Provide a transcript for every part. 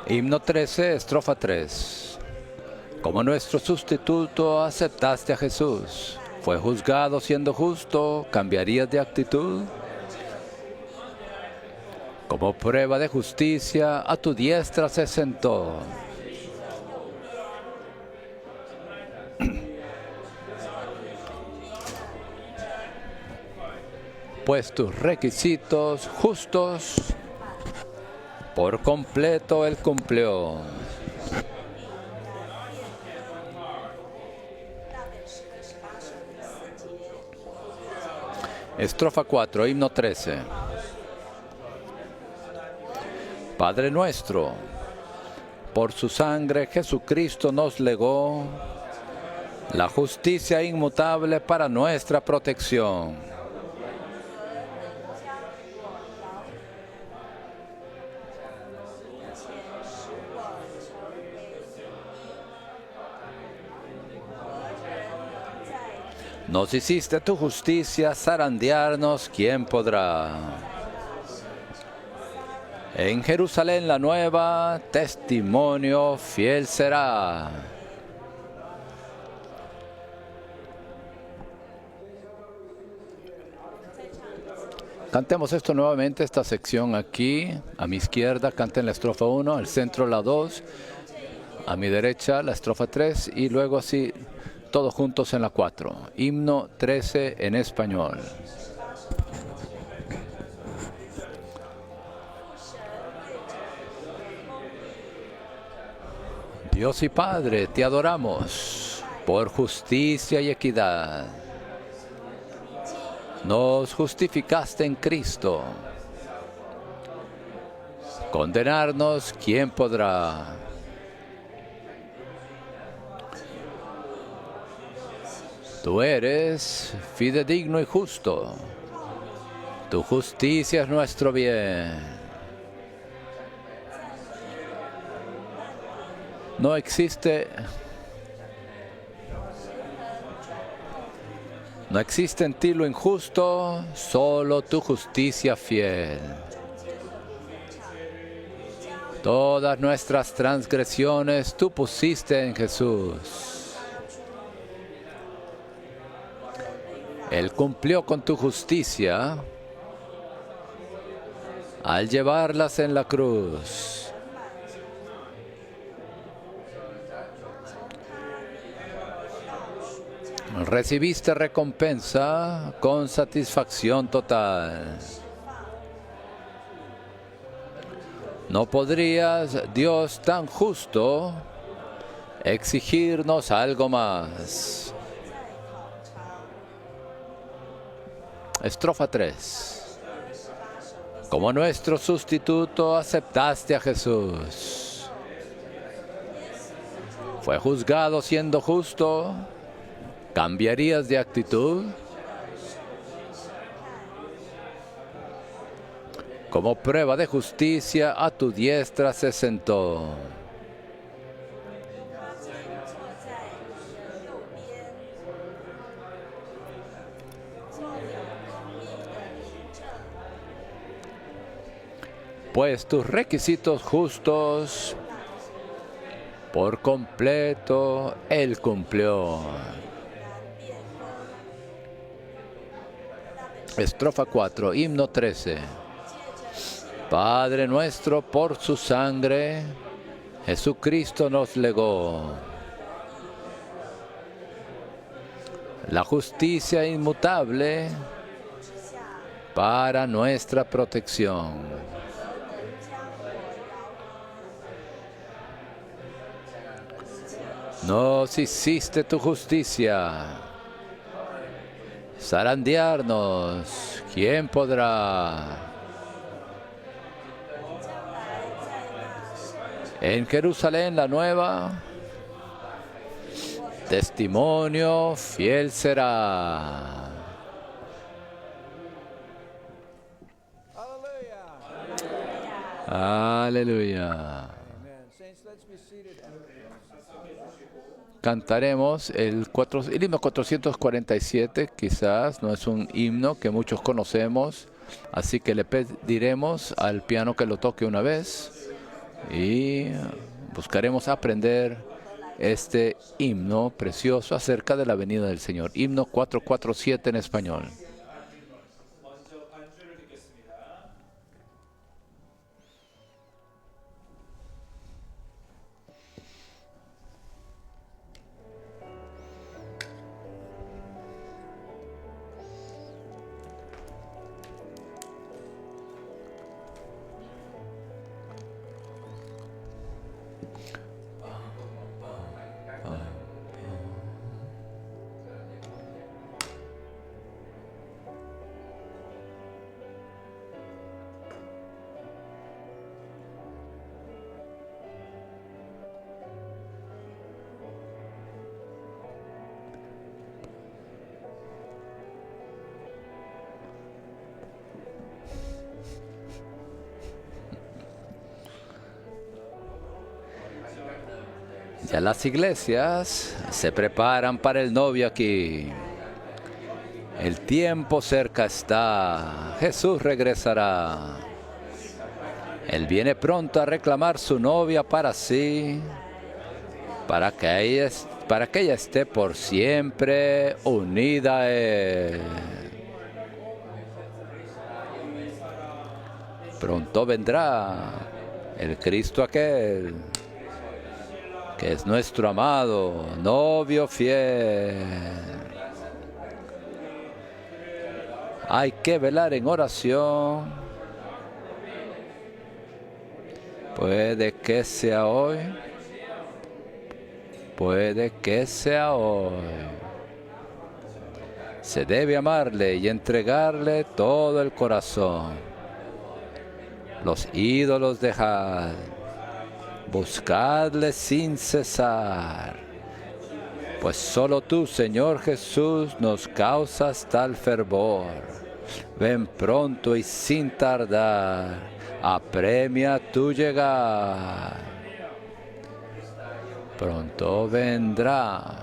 Himno 13, estrofa 3. Como nuestro sustituto aceptaste a Jesús. Fue juzgado siendo justo, ¿cambiarías de actitud? Como prueba de justicia, a tu diestra se sentó. Pues tus requisitos justos por completo Él cumplió. Estrofa 4, himno 13. Padre nuestro, por su sangre Jesucristo nos legó la justicia inmutable para nuestra protección. Nos hiciste tu justicia, zarandearnos, ¿quién podrá? En Jerusalén la nueva, testimonio fiel será. Cantemos esto nuevamente, esta sección aquí, a mi izquierda canten la estrofa 1, al centro la 2, a mi derecha la estrofa 3 y luego así todos juntos en la 4. Himno 13 en español. Dios y Padre, te adoramos por justicia y equidad. Nos justificaste en Cristo. Condenarnos, ¿quién podrá? Tú eres fidedigno y justo. Tu justicia es nuestro bien. No existe en ti lo injusto, solo tu justicia fiel. Todas nuestras transgresiones tú pusiste en Jesús. Él cumplió con tu justicia al llevarlas en la cruz. Recibiste recompensa con satisfacción total. No podrías, Dios tan justo, exigirnos algo más. Estrofa 3. Como nuestro sustituto aceptaste a Jesús. Fue juzgado siendo justo, ¿cambiarías de actitud? Como prueba de justicia, a tu diestra se sentó. Pues tus requisitos justos, por completo, Él cumplió. Estrofa 4, himno 13. Padre nuestro, por su sangre, Jesucristo nos legó la justicia inmutable para nuestra protección. Nos hiciste tu justicia. Zarandearnos, ¿quién podrá? En Jerusalén la nueva, testimonio fiel será. Aleluya. Cantaremos el himno 447, quizás no es un himno que muchos conocemos, así que le pediremos al piano que lo toque una vez y buscaremos aprender este himno precioso acerca de la venida del Señor. Himno 447 en español. Ya las iglesias se preparan para el novio aquí. El tiempo cerca está. Jesús regresará. Él viene pronto a reclamar su novia para sí, para que ella esté por siempre unida a Él. Pronto vendrá el Cristo aquel, que es nuestro amado novio fiel. Hay que velar en oración. Puede que sea hoy. Puede que sea hoy. Se debe amarle y entregarle todo el corazón. Los ídolos dejad. Buscadle sin cesar, pues solo tú, Señor Jesús, nos causas tal fervor. Ven pronto y sin tardar, apremia tu llegar. Pronto vendrá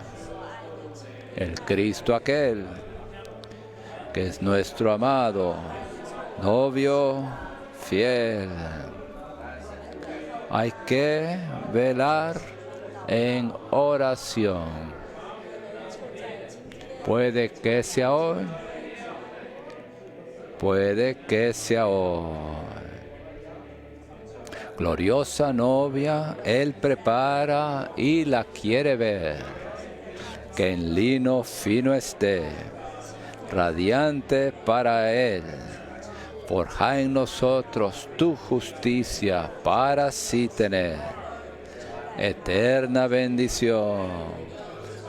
el Cristo aquel, que es nuestro amado novio fiel. Hay que velar en oración. Puede que sea hoy. Puede que sea hoy. Gloriosa novia, Él prepara y la quiere ver. Que en lino fino esté, radiante para Él. Forja en nosotros tu justicia para así tener eterna bendición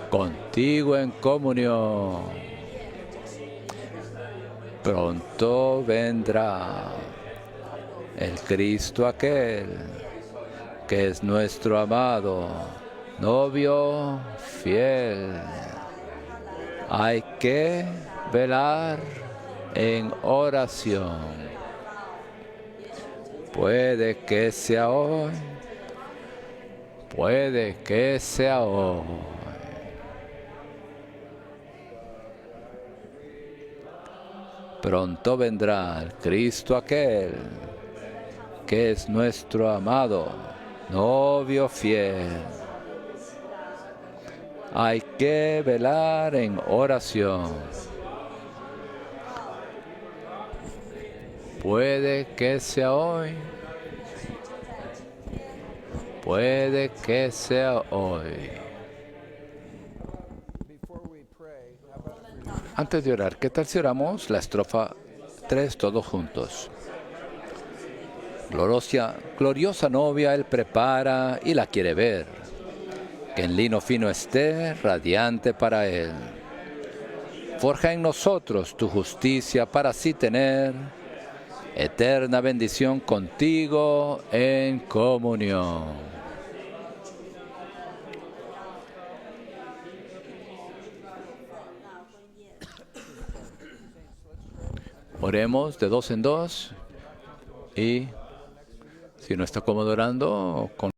contigo en comunión. Pronto vendrá el Cristo aquel, que es nuestro amado novio fiel. Hay que velar en oración. Puede que sea hoy. Puede que sea hoy. Pronto vendrá el Cristo aquel, que es nuestro amado novio fiel. Hay que velar en oración. Puede que sea hoy. Puede que sea hoy. Antes de orar, ¿qué tal si oramos la estrofa 3 todos juntos? Gloriosa novia él prepara y la quiere ver, que en lino fino esté, radiante para él. Forja en nosotros tu justicia para así tener eterna bendición contigo en comunión. Oremos de dos en dos y si no está cómodo orando, con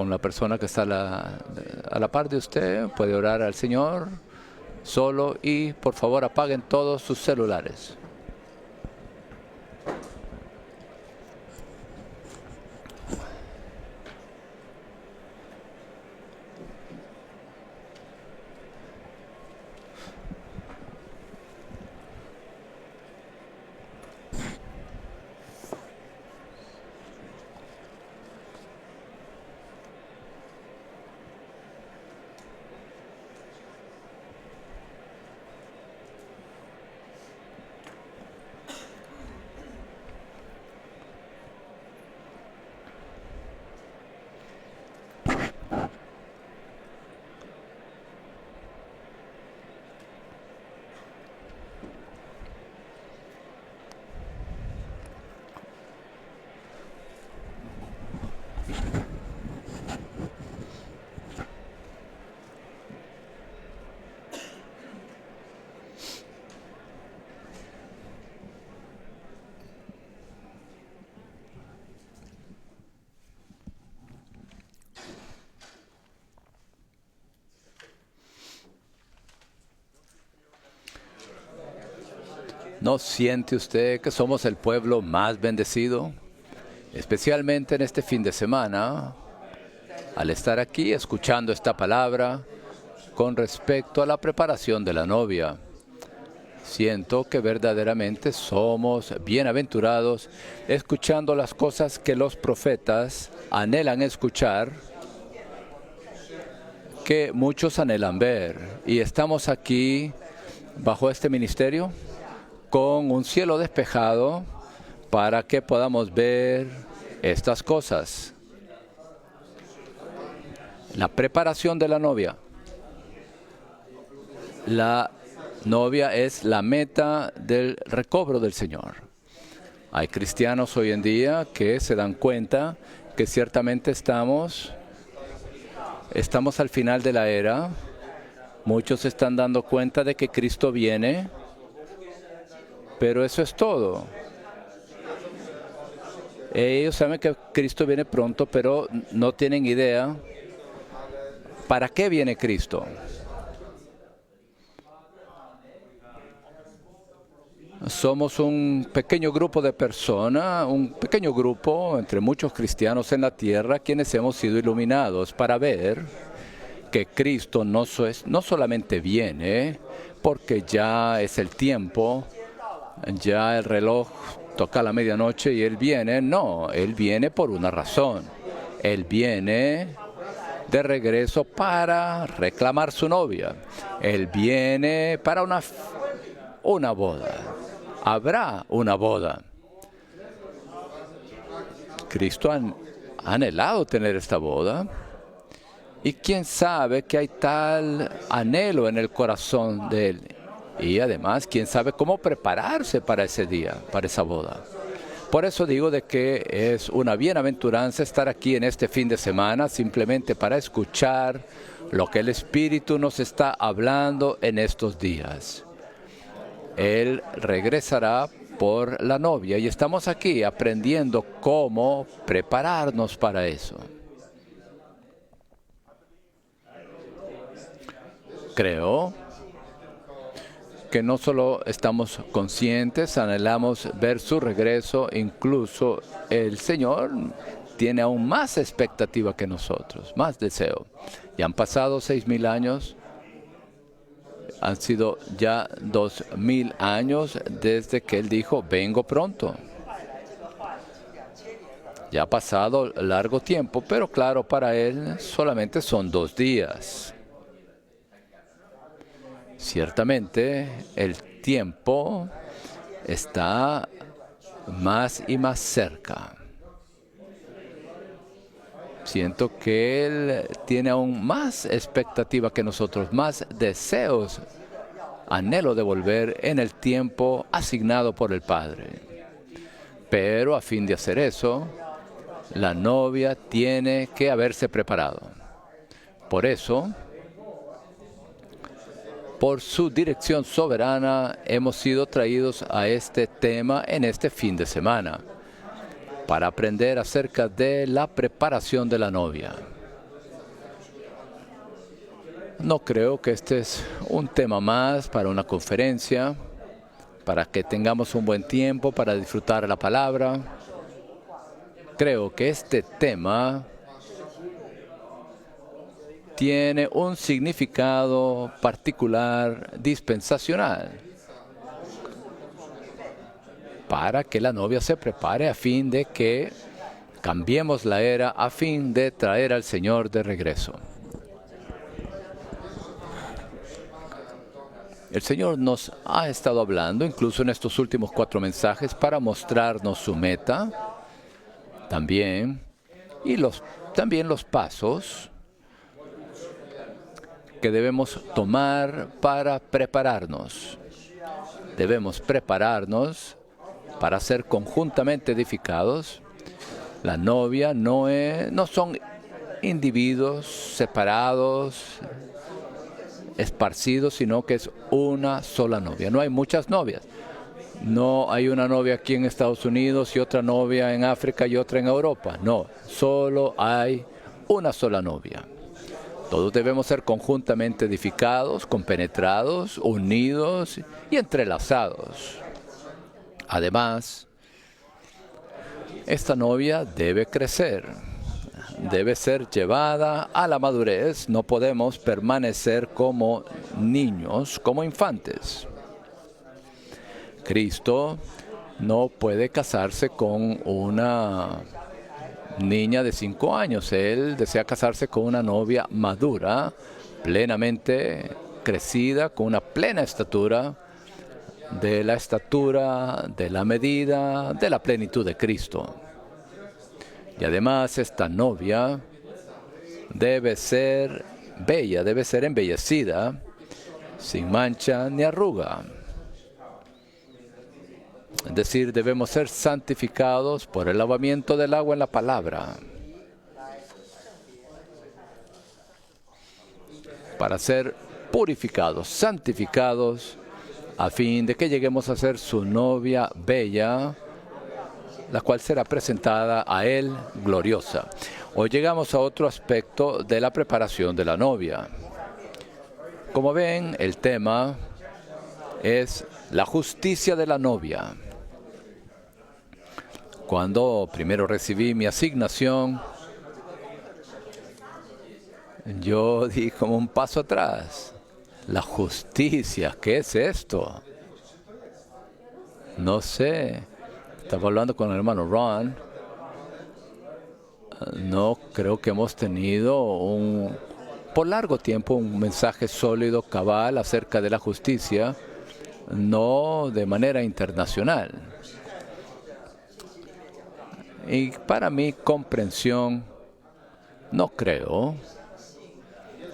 la persona que está a la par de usted, puede orar al Señor solo y por favor apaguen todos sus celulares. ¿No siente usted que somos el pueblo más bendecido? Especialmente en este fin de semana, al estar aquí escuchando esta palabra con respecto a la preparación de la novia. Siento que verdaderamente somos bienaventurados escuchando las cosas que los profetas anhelan escuchar, que muchos anhelan ver. Y estamos aquí bajo este ministerio con un cielo despejado para que podamos ver estas cosas. La preparación de la novia. La novia es la meta del recobro del Señor. Hay cristianos hoy en día que se dan cuenta que ciertamente estamos al final de la era. Muchos se están dando cuenta de que Cristo viene, pero eso es todo. Ellos saben que Cristo viene pronto, pero no tienen idea para qué viene Cristo. Somos un pequeño grupo de personas, un pequeño grupo entre muchos cristianos en la tierra, quienes hemos sido iluminados para ver que Cristo no solamente viene porque ya es el tiempo, ya el reloj toca la medianoche y Él viene. No, Él viene por una razón. Él viene de regreso para reclamar su novia. Él viene para una boda. Habrá una boda. Cristo ha anhelado tener esta boda. Y quién sabe que hay tal anhelo en el corazón de Él. Y además, quién sabe cómo prepararse para ese día, para esa boda. Por eso digo de que es una bienaventuranza estar aquí en este fin de semana, simplemente para escuchar lo que el Espíritu nos está hablando en estos días. Él regresará por la novia y estamos aquí aprendiendo cómo prepararnos para eso. Creo que no solo estamos conscientes, anhelamos ver su regreso, incluso el Señor tiene aún más expectativa que nosotros, más deseo. Ya han pasado 6,000 años, han sido ya 2,000 años desde que Él dijo, vengo pronto. Ya ha pasado largo tiempo, pero claro, para Él solamente son 2 días. Ciertamente, el tiempo está más y más cerca. Siento que Él tiene aún más expectativa que nosotros, más deseos, anhelo de volver en el tiempo asignado por el Padre. Pero a fin de hacer eso, la novia tiene que haberse preparado. Por eso, por su dirección soberana, hemos sido traídos a este tema en este fin de semana, para aprender acerca de la preparación de la novia. No creo que este es un tema más para una conferencia, para que tengamos un buen tiempo para disfrutar la palabra. Creo que este tema tiene un significado particular dispensacional para que la novia se prepare a fin de que cambiemos la era, a fin de traer al Señor de regreso. El Señor nos ha estado hablando, incluso en estos últimos 4 mensajes, para mostrarnos su meta también, y también los pasos que debemos tomar para prepararnos. Debemos prepararnos para ser conjuntamente edificados. La novia no son individuos separados, esparcidos, sino que es una sola novia. No hay muchas novias. No hay una novia aquí en Estados Unidos y otra novia en África y otra en Europa. No, solo hay una sola novia. Todos debemos ser conjuntamente edificados, compenetrados, unidos y entrelazados. Además, esta novia debe crecer, debe ser llevada a la madurez. No podemos permanecer como niños, como infantes. Cristo no puede casarse con una niña de 5 años. Él desea casarse con una novia madura, plenamente crecida, con una plena estatura, de la medida, de la plenitud de Cristo. Y además esta novia debe ser bella, debe ser embellecida, sin mancha ni arruga. Es decir, debemos ser santificados por el lavamiento del agua en la palabra, para ser purificados, santificados, a fin de que lleguemos a ser su novia bella, la cual será presentada a Él gloriosa. Hoy llegamos a otro aspecto de la preparación de la novia. Como ven, el tema es La justicia de la novia. Cuando primero recibí mi asignación, yo di como un paso atrás. La justicia, ¿qué es esto? No sé. Estaba hablando con el hermano Ron. No creo que hemos tenido por largo tiempo un mensaje sólido, cabal, acerca de la justicia, no de manera internacional. Y para mi comprensión, no creo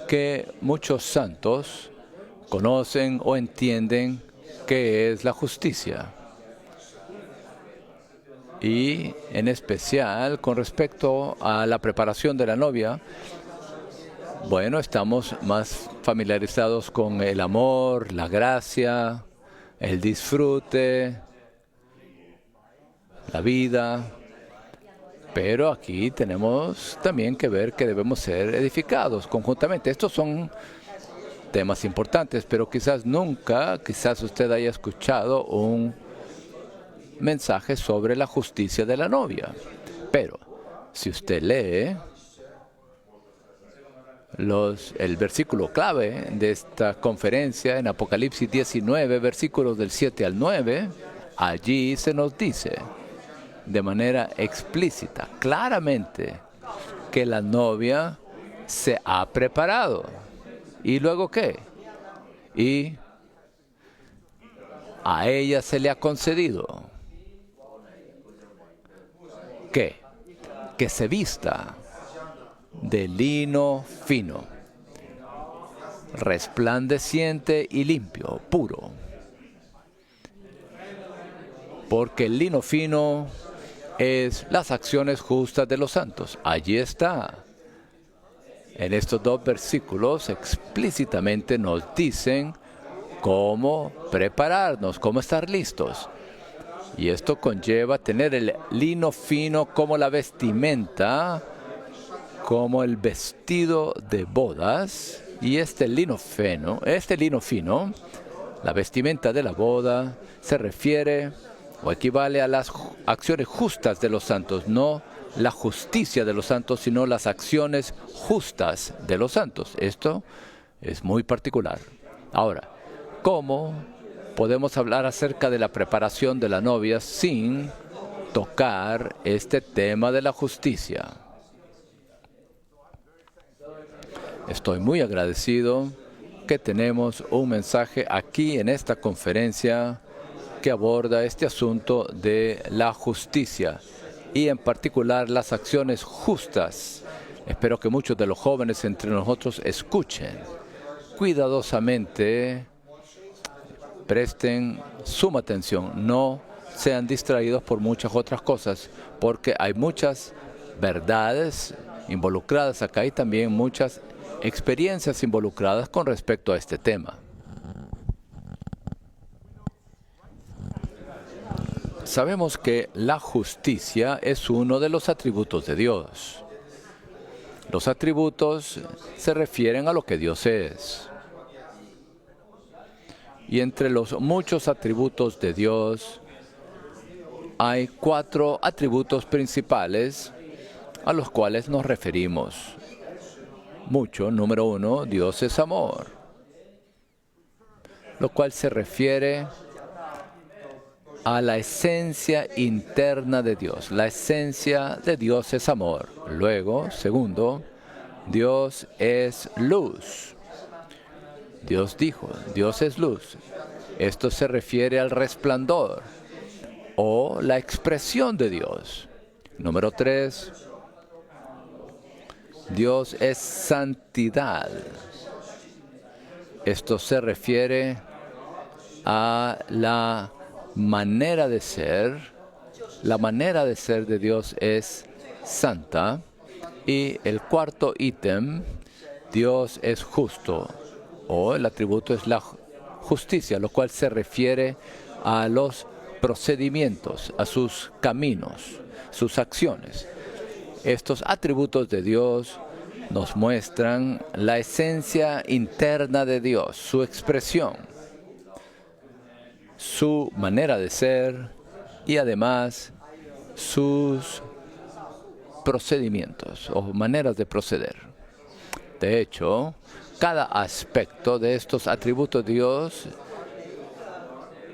que muchos santos conocen o entienden qué es la justicia. Y en especial con respecto a la preparación de la novia, bueno, estamos más familiarizados con el amor, la gracia, el disfrute, la vida. Pero aquí tenemos también que ver que debemos ser edificados conjuntamente. Estos son temas importantes, pero quizás usted haya escuchado un mensaje sobre la justicia de la novia. Pero si usted lee el versículo clave de esta conferencia en Apocalipsis 19, versículos del 7 al 9, allí se nos dice de manera explícita, claramente, que la novia se ha preparado. ¿Y luego qué? Y a ella se le ha concedido ¿qué? Que se vista de lino fino, resplandeciente y limpio, puro. Porque el lino fino es las acciones justas de los santos. Allí está. En estos dos versículos explícitamente nos dicen cómo prepararnos, cómo estar listos. Y esto conlleva tener el lino fino como la vestimenta, como el vestido de bodas. Y este lino fino, la vestimenta de la boda, se refiere o equivale a las acciones justas de los santos, no la justicia de los santos, sino las acciones justas de los santos. Esto es muy particular. Ahora, ¿cómo podemos hablar acerca de la preparación de la novia sin tocar este tema de la justicia? Estoy muy agradecido que tenemos un mensaje aquí en esta conferencia que aborda este asunto de la justicia y en particular las acciones justas. Espero que muchos de los jóvenes entre nosotros escuchen cuidadosamente, presten suma atención, no sean distraídos por muchas otras cosas, porque hay muchas verdades involucradas acá y también muchas experiencias involucradas con respecto a este tema. Sabemos que la justicia es uno de los atributos de Dios. Los atributos se refieren a lo que Dios es. Y entre los muchos atributos de Dios, hay 4 atributos principales a los cuales nos referimos mucho. Número 1, Dios es amor, lo cual se refiere a la esencia interna de Dios. La esencia de Dios es amor. Luego, segundo, Dios es luz. Dios dijo, Dios es luz. Esto se refiere al resplandor o la expresión de Dios. Número 3, Dios es santidad. Esto se refiere a la manera de ser. La manera de ser de Dios es santa. Y el cuarto ítem, Dios es justo, o el atributo es la justicia, lo cual se refiere a los procedimientos, a sus caminos, sus acciones. Estos atributos de Dios nos muestran la esencia interna de Dios, su expresión, su manera de ser y además sus procedimientos o maneras de proceder. De hecho, cada aspecto de estos atributos de Dios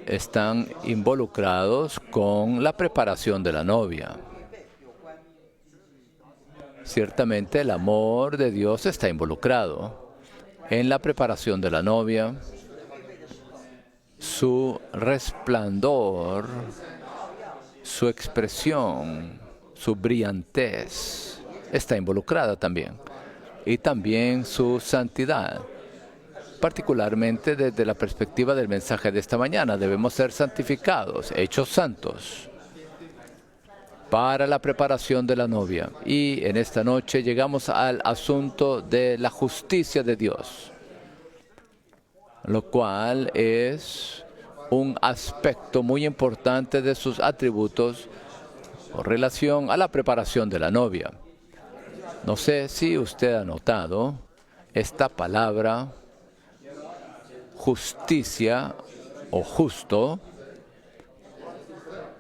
están involucrados con la preparación de la novia. Ciertamente el amor de Dios está involucrado en la preparación de la novia. Su resplandor, su expresión, su brillantez está involucrada también. Y también su santidad. Particularmente desde la perspectiva del mensaje de esta mañana, debemos ser santificados, hechos santos, para la preparación de la novia. Y en esta noche llegamos al asunto de la justicia de Dios, lo cual es un aspecto muy importante de sus atributos con relación a la preparación de la novia. No sé si usted ha notado esta palabra justicia o justo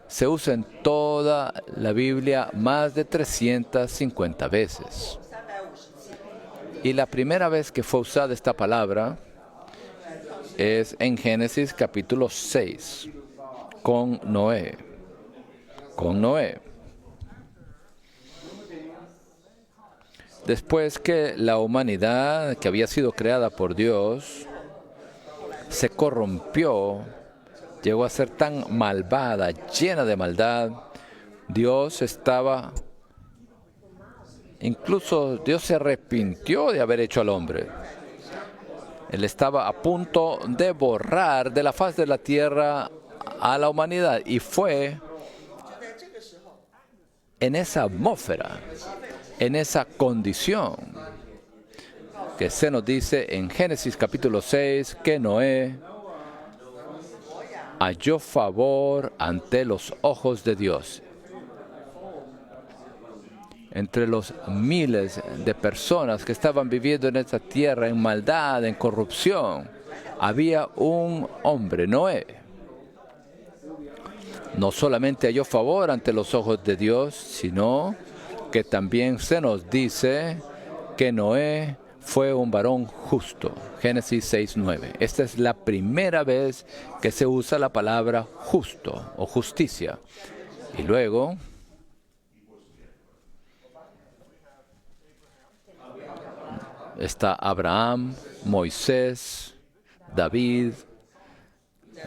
se usa en toda la Biblia más de 350 veces. Y la primera vez que fue usada esta palabra es en Génesis capítulo 6, con Noé. Con Noé. Después que la humanidad, que había sido creada por Dios, se corrompió, llegó a ser tan malvada, llena de maldad, incluso Dios se arrepintió de haber hecho al hombre. Él estaba a punto de borrar de la faz de la tierra a la humanidad, y fue en esa atmósfera, en esa condición, que se nos dice en Génesis capítulo 6 que Noé halló favor ante los ojos de Dios. Entre los miles de personas que estaban viviendo en esta tierra en maldad, en corrupción, había un hombre, Noé. No solamente halló favor ante los ojos de Dios, sino que también se nos dice que Noé fue un varón justo. Génesis 6:9. Esta es la primera vez que se usa la palabra justo o justicia. Y luego está Abraham, Moisés, David.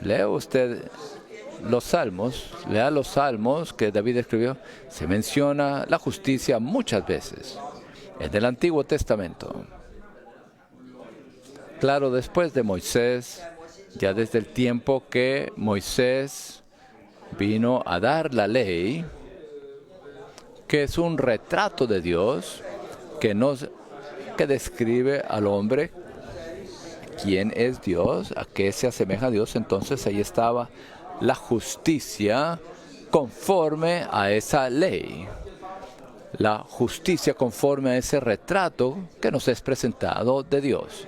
Lea usted los salmos, lea los salmos que David escribió. Se menciona la justicia muchas veces en el Antiguo Testamento. Claro, después de Moisés, ya desde el tiempo que Moisés vino a dar la ley, que es un retrato de Dios que describe al hombre quién es Dios, a qué se asemeja a Dios. Entonces ahí estaba la justicia conforme a esa ley. La justicia conforme a ese retrato que nos es presentado de Dios.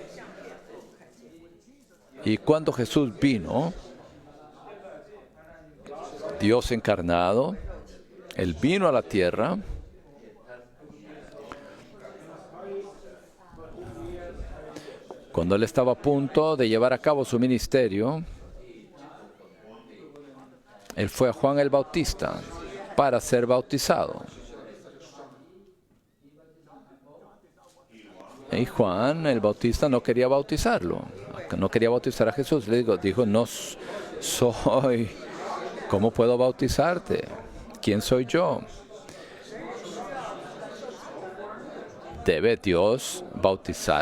Y cuando Jesús vino, Dios encarnado, Él vino a la tierra, cuando Él estaba a punto de llevar a cabo su ministerio, Él fue a Juan el Bautista para ser bautizado. Y Juan el Bautista no quería bautizarlo, no quería bautizar a Jesús. Le dijo, no soy, ¿cómo puedo bautizarte? ¿Quién soy yo? ¿Debe Dios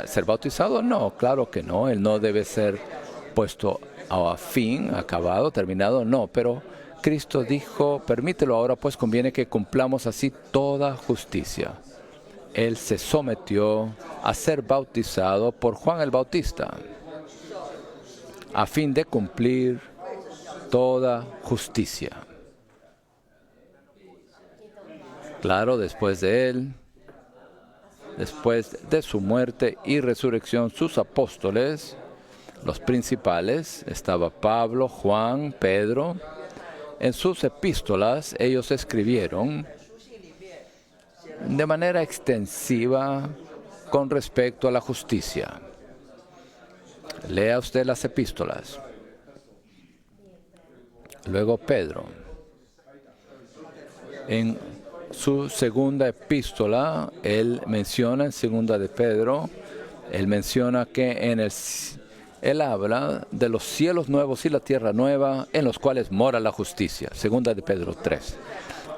ser bautizado? No, claro que no. Él no debe ser puesto a fin, acabado, terminado, no. Pero Cristo dijo, permítelo ahora, pues conviene que cumplamos así toda justicia. Él se sometió a ser bautizado por Juan el Bautista, a fin de cumplir toda justicia. Claro, después de Él, después de su muerte y resurrección, sus apóstoles Los principales, estaba Pablo, Juan, Pedro. En sus epístolas ellos escribieron de manera extensiva con respecto a la justicia. Lea usted las epístolas. Luego Pedro. En su segunda epístola, él menciona, en segunda de Pedro, él menciona que él habla de los cielos nuevos y la tierra nueva en los cuales mora la justicia. Segunda de Pedro 3.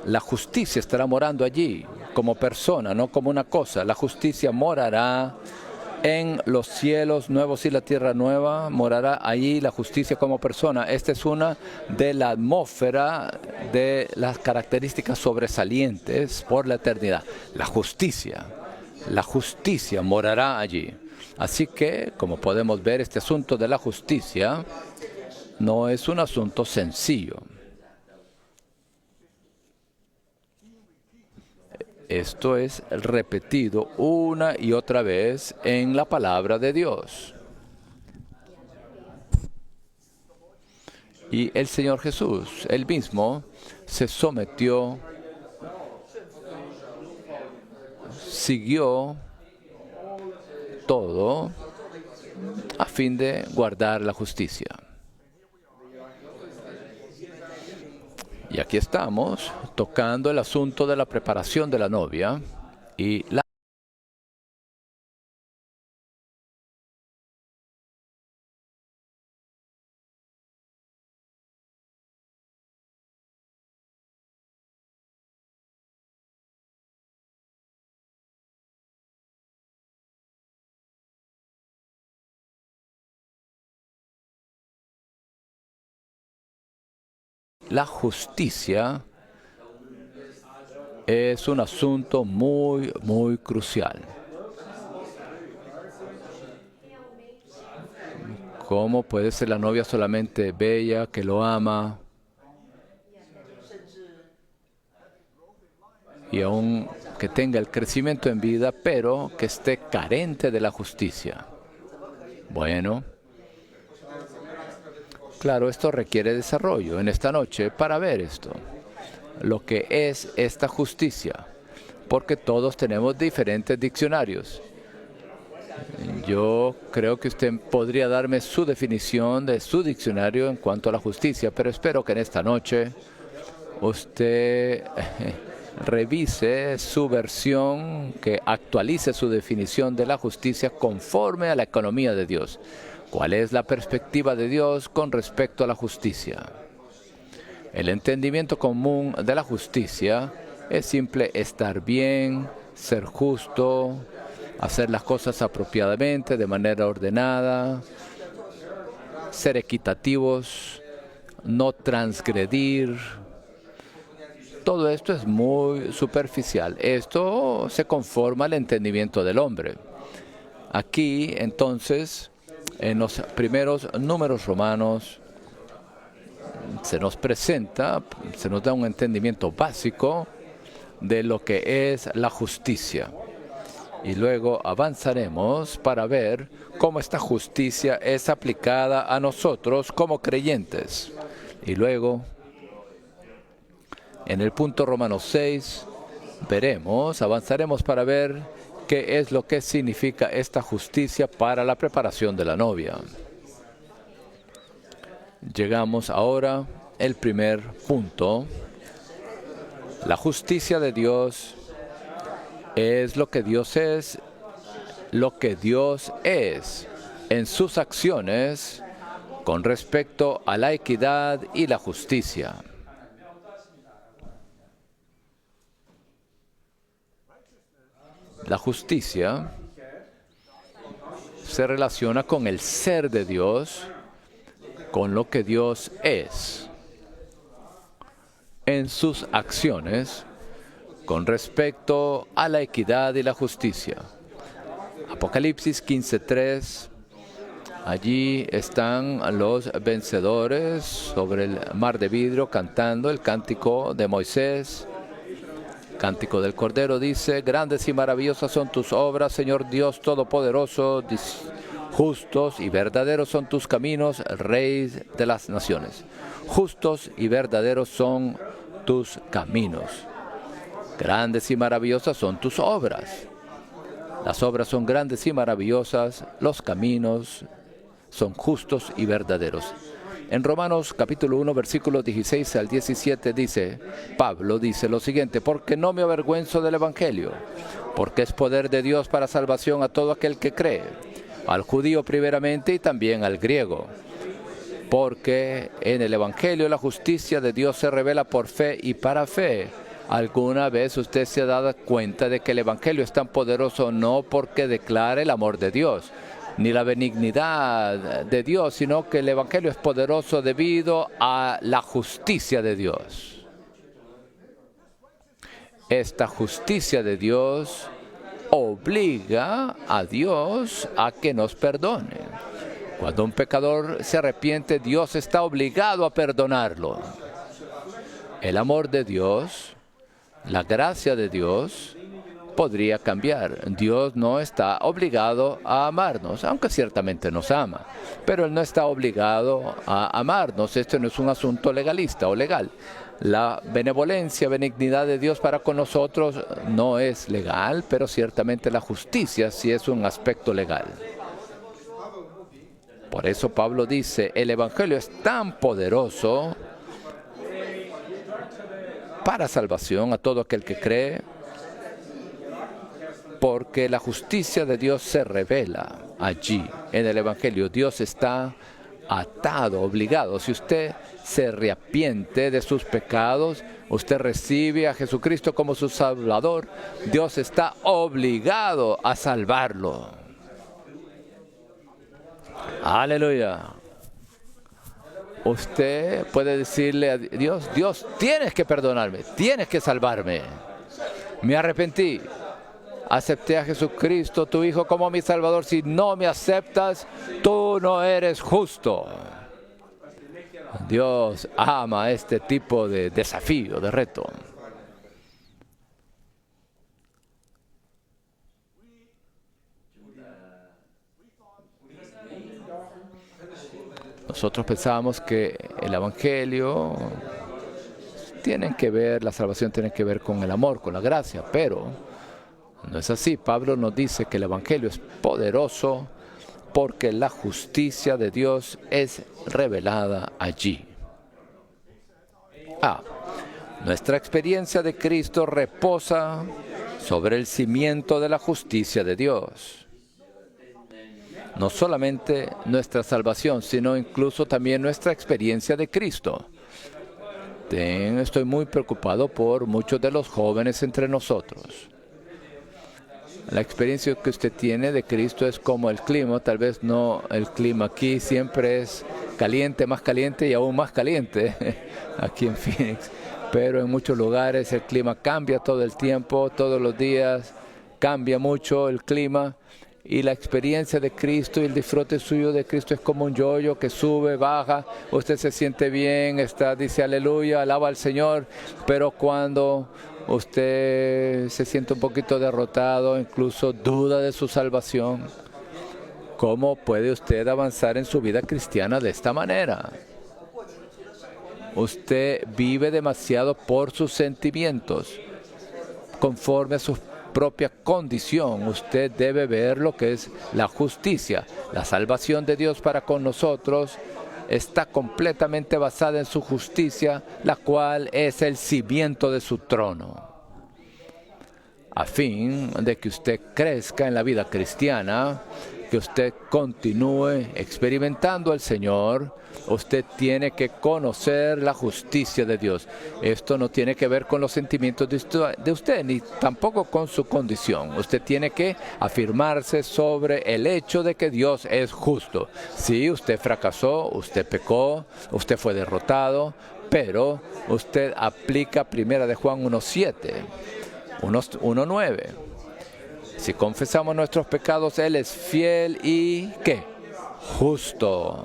La justicia estará morando allí como persona, no como una cosa. La justicia morará en los cielos nuevos y la tierra nueva, morará allí la justicia como persona. Esta es una de la atmósfera de las características sobresalientes por la eternidad. La justicia morará allí. Así que, como podemos ver, este asunto de la justicia no es un asunto sencillo. Esto es repetido una y otra vez en la palabra de Dios. Y el Señor Jesús, Él mismo, se sometió, siguió todo a fin de guardar la justicia. Y aquí estamos tocando el asunto de la preparación de la novia y la justicia es un asunto muy, muy crucial. ¿Cómo puede ser la novia solamente bella, que lo ama, y aún que tenga el crecimiento en vida, pero que esté carente de la justicia? Bueno, claro, esto requiere desarrollo en esta noche para ver esto, lo que es esta justicia, porque todos tenemos diferentes diccionarios. Yo creo que usted podría darme su definición de su diccionario en cuanto a la justicia, pero espero que en esta noche usted revise su versión, que actualice su definición de la justicia conforme a la economía de Dios. ¿Cuál es la perspectiva de Dios con respecto a la justicia? El entendimiento común de la justicia es simple estar bien, ser justo, hacer las cosas apropiadamente, de manera ordenada, ser equitativos, no transgredir. Todo esto es muy superficial. Esto se conforma al entendimiento del hombre. Aquí, entonces, en los primeros números romanos, se nos presenta, se nos da un entendimiento básico de lo que es la justicia. Y luego avanzaremos para ver cómo esta justicia es aplicada a nosotros como creyentes. Y luego, en el punto Romanos 6, avanzaremos para ver qué es lo que significa esta justicia para la preparación de la novia. Llegamos ahora al primer punto. La justicia de Dios es lo que Dios es en sus acciones con respecto a la equidad y la justicia. La justicia se relaciona con el ser de Dios, con lo que Dios es en sus acciones con respecto a la equidad y la justicia. Apocalipsis 15:3. Allí están los vencedores sobre el mar de vidrio cantando el cántico de Moisés. Cántico del Cordero dice: grandes y maravillosas son tus obras, Señor Dios Todopoderoso. Justos y verdaderos son tus caminos, Rey de las naciones. Justos y verdaderos son tus caminos. Grandes y maravillosas son tus obras. Las obras son grandes y maravillosas, los caminos son justos y verdaderos. En Romanos capítulo 1, versículos 16 al 17 Pablo dice lo siguiente: porque no me avergüenzo del Evangelio, porque es poder de Dios para salvación a todo aquel que cree, al judío primeramente y también al griego. Porque en el Evangelio la justicia de Dios se revela por fe y para fe. ¿Alguna vez usted se ha dado cuenta de que el Evangelio es tan poderoso no porque declare el amor de Dios, ni la benignidad de Dios, sino que el Evangelio es poderoso debido a la justicia de Dios? Esta justicia de Dios obliga a Dios a que nos perdone. Cuando un pecador se arrepiente, Dios está obligado a perdonarlo. El amor de Dios, la gracia de Dios, podría cambiar. Dios no está obligado a amarnos, aunque ciertamente nos ama. Pero Él no está obligado a amarnos. Esto no es un asunto legalista o legal. La benevolencia, benignidad de Dios para con nosotros no es legal, pero ciertamente la justicia sí es un aspecto legal. Por eso Pablo dice, el Evangelio es tan poderoso para salvación a todo aquel que cree, porque la justicia de Dios se revela allí, en el Evangelio. Dios está atado, obligado. Si usted se arrepiente de sus pecados, usted recibe a Jesucristo como su Salvador, Dios está obligado a salvarlo. Aleluya. Usted puede decirle a Dios, Dios, tienes que perdonarme, tienes que salvarme. Me arrepentí. Acepté a Jesucristo, tu Hijo, como mi Salvador. Si no me aceptas, tú no eres justo. Dios ama este tipo de desafío, de reto. Nosotros pensábamos que el Evangelio la salvación tiene que ver con el amor, con la gracia, pero no es así. Pablo nos dice que el Evangelio es poderoso porque la justicia de Dios es revelada allí. Nuestra experiencia de Cristo reposa sobre el cimiento de la justicia de Dios. No solamente nuestra salvación, sino incluso también nuestra experiencia de Cristo. Estoy muy preocupado por muchos de los jóvenes entre nosotros. La experiencia que usted tiene de Cristo es como el clima. Tal vez no el clima aquí siempre es caliente, más caliente y aún más caliente aquí en Phoenix. Pero en muchos lugares el clima cambia todo el tiempo, todos los días cambia mucho el clima. Y la experiencia de Cristo y el disfrute suyo de Cristo es como un yoyo que sube, baja. Usted se siente bien, dice aleluya, alaba al Señor. Pero cuando usted se siente un poquito derrotado, incluso duda de su salvación, ¿cómo puede usted avanzar en su vida cristiana de esta manera? Usted vive demasiado por sus sentimientos, conforme a sus propia condición. Usted debe ver lo que es la justicia. La salvación de Dios para con nosotros está completamente basada en su justicia, la cual es el cimiento de su trono. A fin de que usted crezca en la vida cristiana, que usted continúe experimentando al Señor, usted tiene que conocer la justicia de Dios. Esto no tiene que ver con los sentimientos de usted, ni tampoco con su condición. Usted tiene que afirmarse sobre el hecho de que Dios es justo. Sí, usted fracasó, usted pecó, usted fue derrotado, pero usted aplica 1 de Juan 1:7, 1:9. Si confesamos nuestros pecados, Él es fiel y ¿qué? Justo,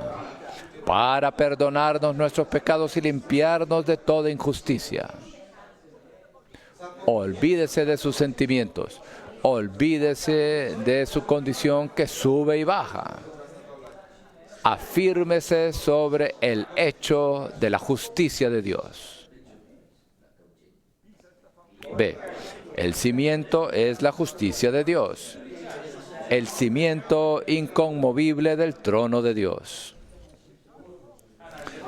para perdonarnos nuestros pecados y limpiarnos de toda injusticia. Olvídese de sus sentimientos. Olvídese de su condición que sube y baja. Afírmese sobre el hecho de la justicia de Dios. B. El cimiento es la justicia de Dios. El cimiento inconmovible del trono de Dios.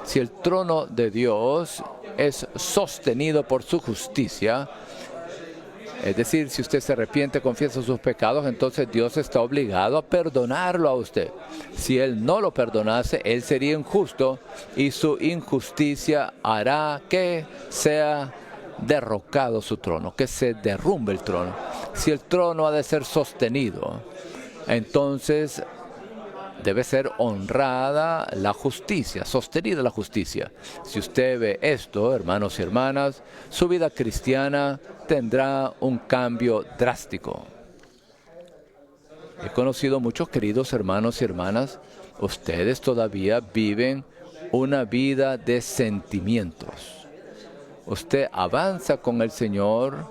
Si el trono de Dios es sostenido por su justicia, es decir, si usted se arrepiente, confiesa sus pecados, entonces Dios está obligado a perdonarlo a usted. Si Él no lo perdonase, Él sería injusto y su injusticia hará que sea derrocado su trono, que se derrumbe el trono. Si el trono ha de ser sostenido, entonces debe ser honrada la justicia, sostenida la justicia. Si usted ve esto, hermanos y hermanas, su vida cristiana tendrá un cambio drástico. He conocido muchos queridos hermanos y hermanas, ustedes todavía viven una vida de sentimientos. Usted avanza con el Señor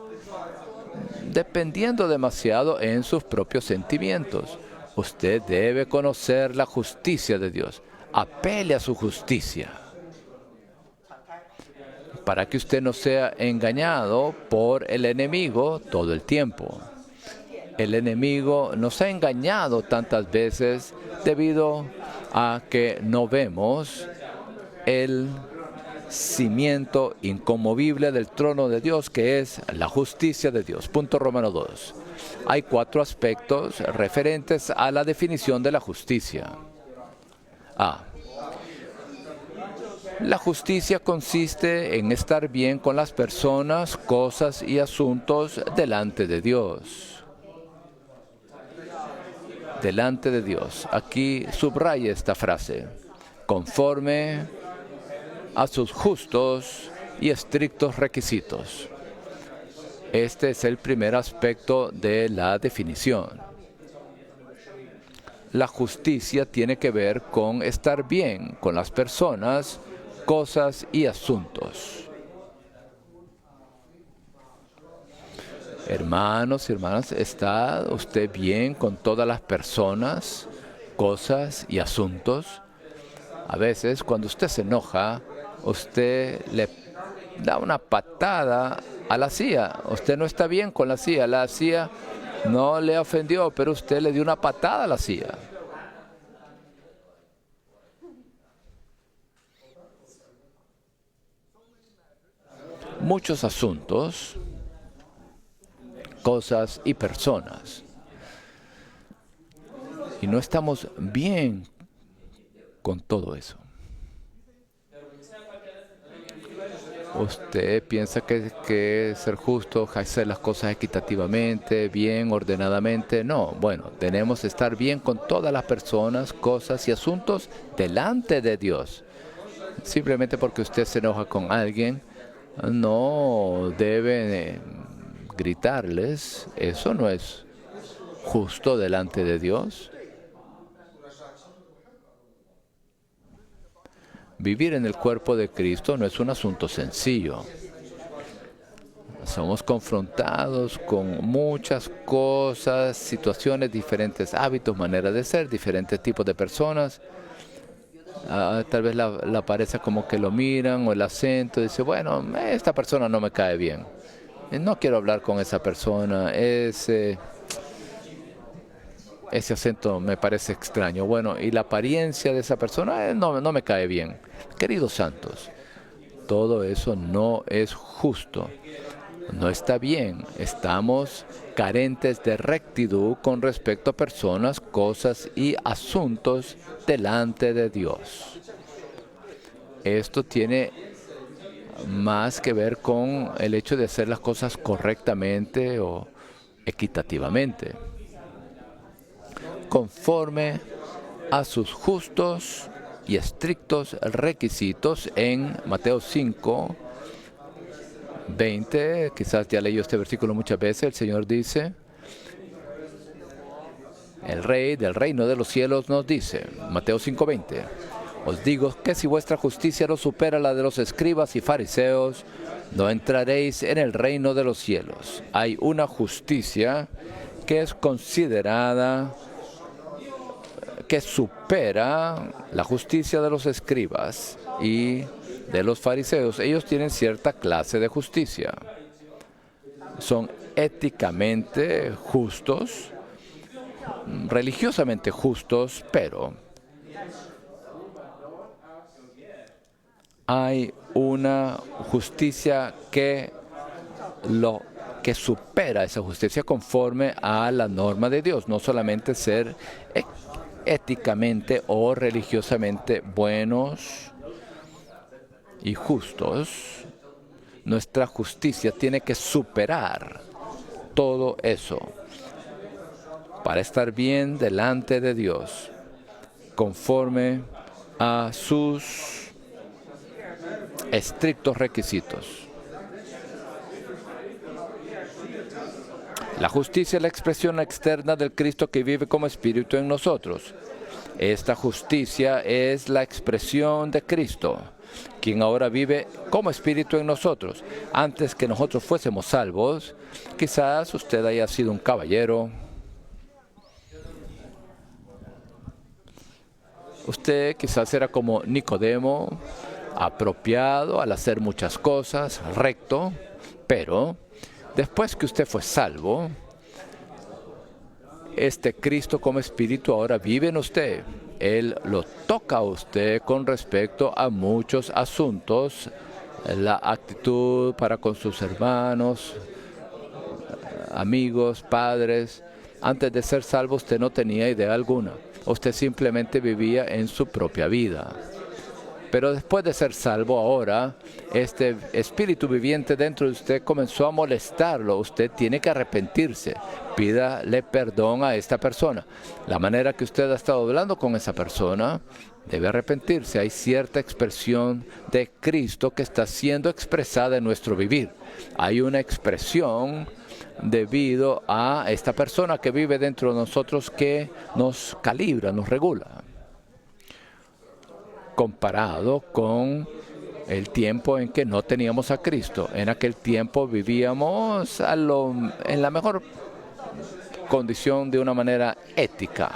dependiendo demasiado en sus propios sentimientos. Usted debe conocer la justicia de Dios. Apele a su justicia para que usted no sea engañado por el enemigo todo el tiempo. El enemigo nos ha engañado tantas veces debido a que no vemos el cimiento inconmovible del trono de Dios, que es la justicia de Dios. Punto Romano 2. Hay 4 aspectos referentes a la definición de la justicia. A. La justicia consiste en estar bien con las personas, cosas y asuntos delante de Dios. Delante de Dios. Aquí subraya esta frase. Conforme a sus justos y estrictos requisitos. Este es el primer aspecto de la definición. La justicia tiene que ver con estar bien con las personas, cosas y asuntos. Hermanos y hermanas, ¿está usted bien con todas las personas, cosas y asuntos? A veces, cuando usted se enoja, usted le da una patada a la silla. Usted no está bien con la silla. La silla no le ofendió, pero usted le dio una patada a la silla. Muchos asuntos, cosas y personas. Y no estamos bien con todo eso. Usted piensa que ser justo, hacer las cosas equitativamente, bien, ordenadamente. No, bueno, tenemos que estar bien con todas las personas, cosas y asuntos delante de Dios. Simplemente porque usted se enoja con alguien, no debe gritarles. Eso no es justo delante de Dios. Vivir en el cuerpo de Cristo no es un asunto sencillo. Somos confrontados con muchas cosas, situaciones, diferentes hábitos, maneras de ser, diferentes tipos de personas. Tal vez la pareja como que lo miran o el acento, dice, bueno, esta persona no me cae bien. No quiero hablar con esa persona. Ese acento me parece extraño. Bueno, y la apariencia de esa persona no me cae bien. Queridos santos, todo eso no es justo. No está bien. Estamos carentes de rectitud con respecto a personas, cosas y asuntos delante de Dios. Esto tiene más que ver con el hecho de hacer las cosas correctamente o equitativamente, conforme a sus justos y estrictos requisitos. En Mateo 5, 20, quizás ya leyó este versículo muchas veces, el Señor dice, el Rey del reino de los cielos nos dice, Mateo 5, 20, os digo que si vuestra justicia no supera la de los escribas y fariseos, no entraréis en el reino de los cielos. Hay una justicia que es considerada, que supera la justicia de los escribas y de los fariseos. Ellos tienen cierta clase de justicia. Son éticamente justos, religiosamente justos, pero hay una justicia que supera esa justicia conforme a la norma de Dios. No solamente ser éticamente o religiosamente buenos y justos. Nuestra justicia tiene que superar todo eso para estar bien delante de Dios, conforme a sus estrictos requisitos. La justicia es la expresión externa del Cristo que vive como Espíritu en nosotros. Esta justicia es la expresión de Cristo, quien ahora vive como Espíritu en nosotros. Antes que nosotros fuésemos salvos, quizás usted haya sido un caballero. Usted quizás era como Nicodemo, apropiado al hacer muchas cosas, recto, pero después que usted fue salvo, este Cristo como Espíritu ahora vive en usted. Él lo toca a usted con respecto a muchos asuntos, la actitud para con sus hermanos, amigos, padres. Antes de ser salvo usted no tenía idea alguna. Usted simplemente vivía en su propia vida. Pero después de ser salvo ahora, este espíritu viviente dentro de usted comenzó a molestarlo. Usted tiene que arrepentirse. Pídale perdón a esta persona. La manera que usted ha estado hablando con esa persona, debe arrepentirse. Hay cierta expresión de Cristo que está siendo expresada en nuestro vivir. Hay una expresión debido a esta persona que vive dentro de nosotros que nos calibra, nos regula, comparado con el tiempo en que no teníamos a Cristo. En aquel tiempo vivíamos en la mejor condición de una manera ética,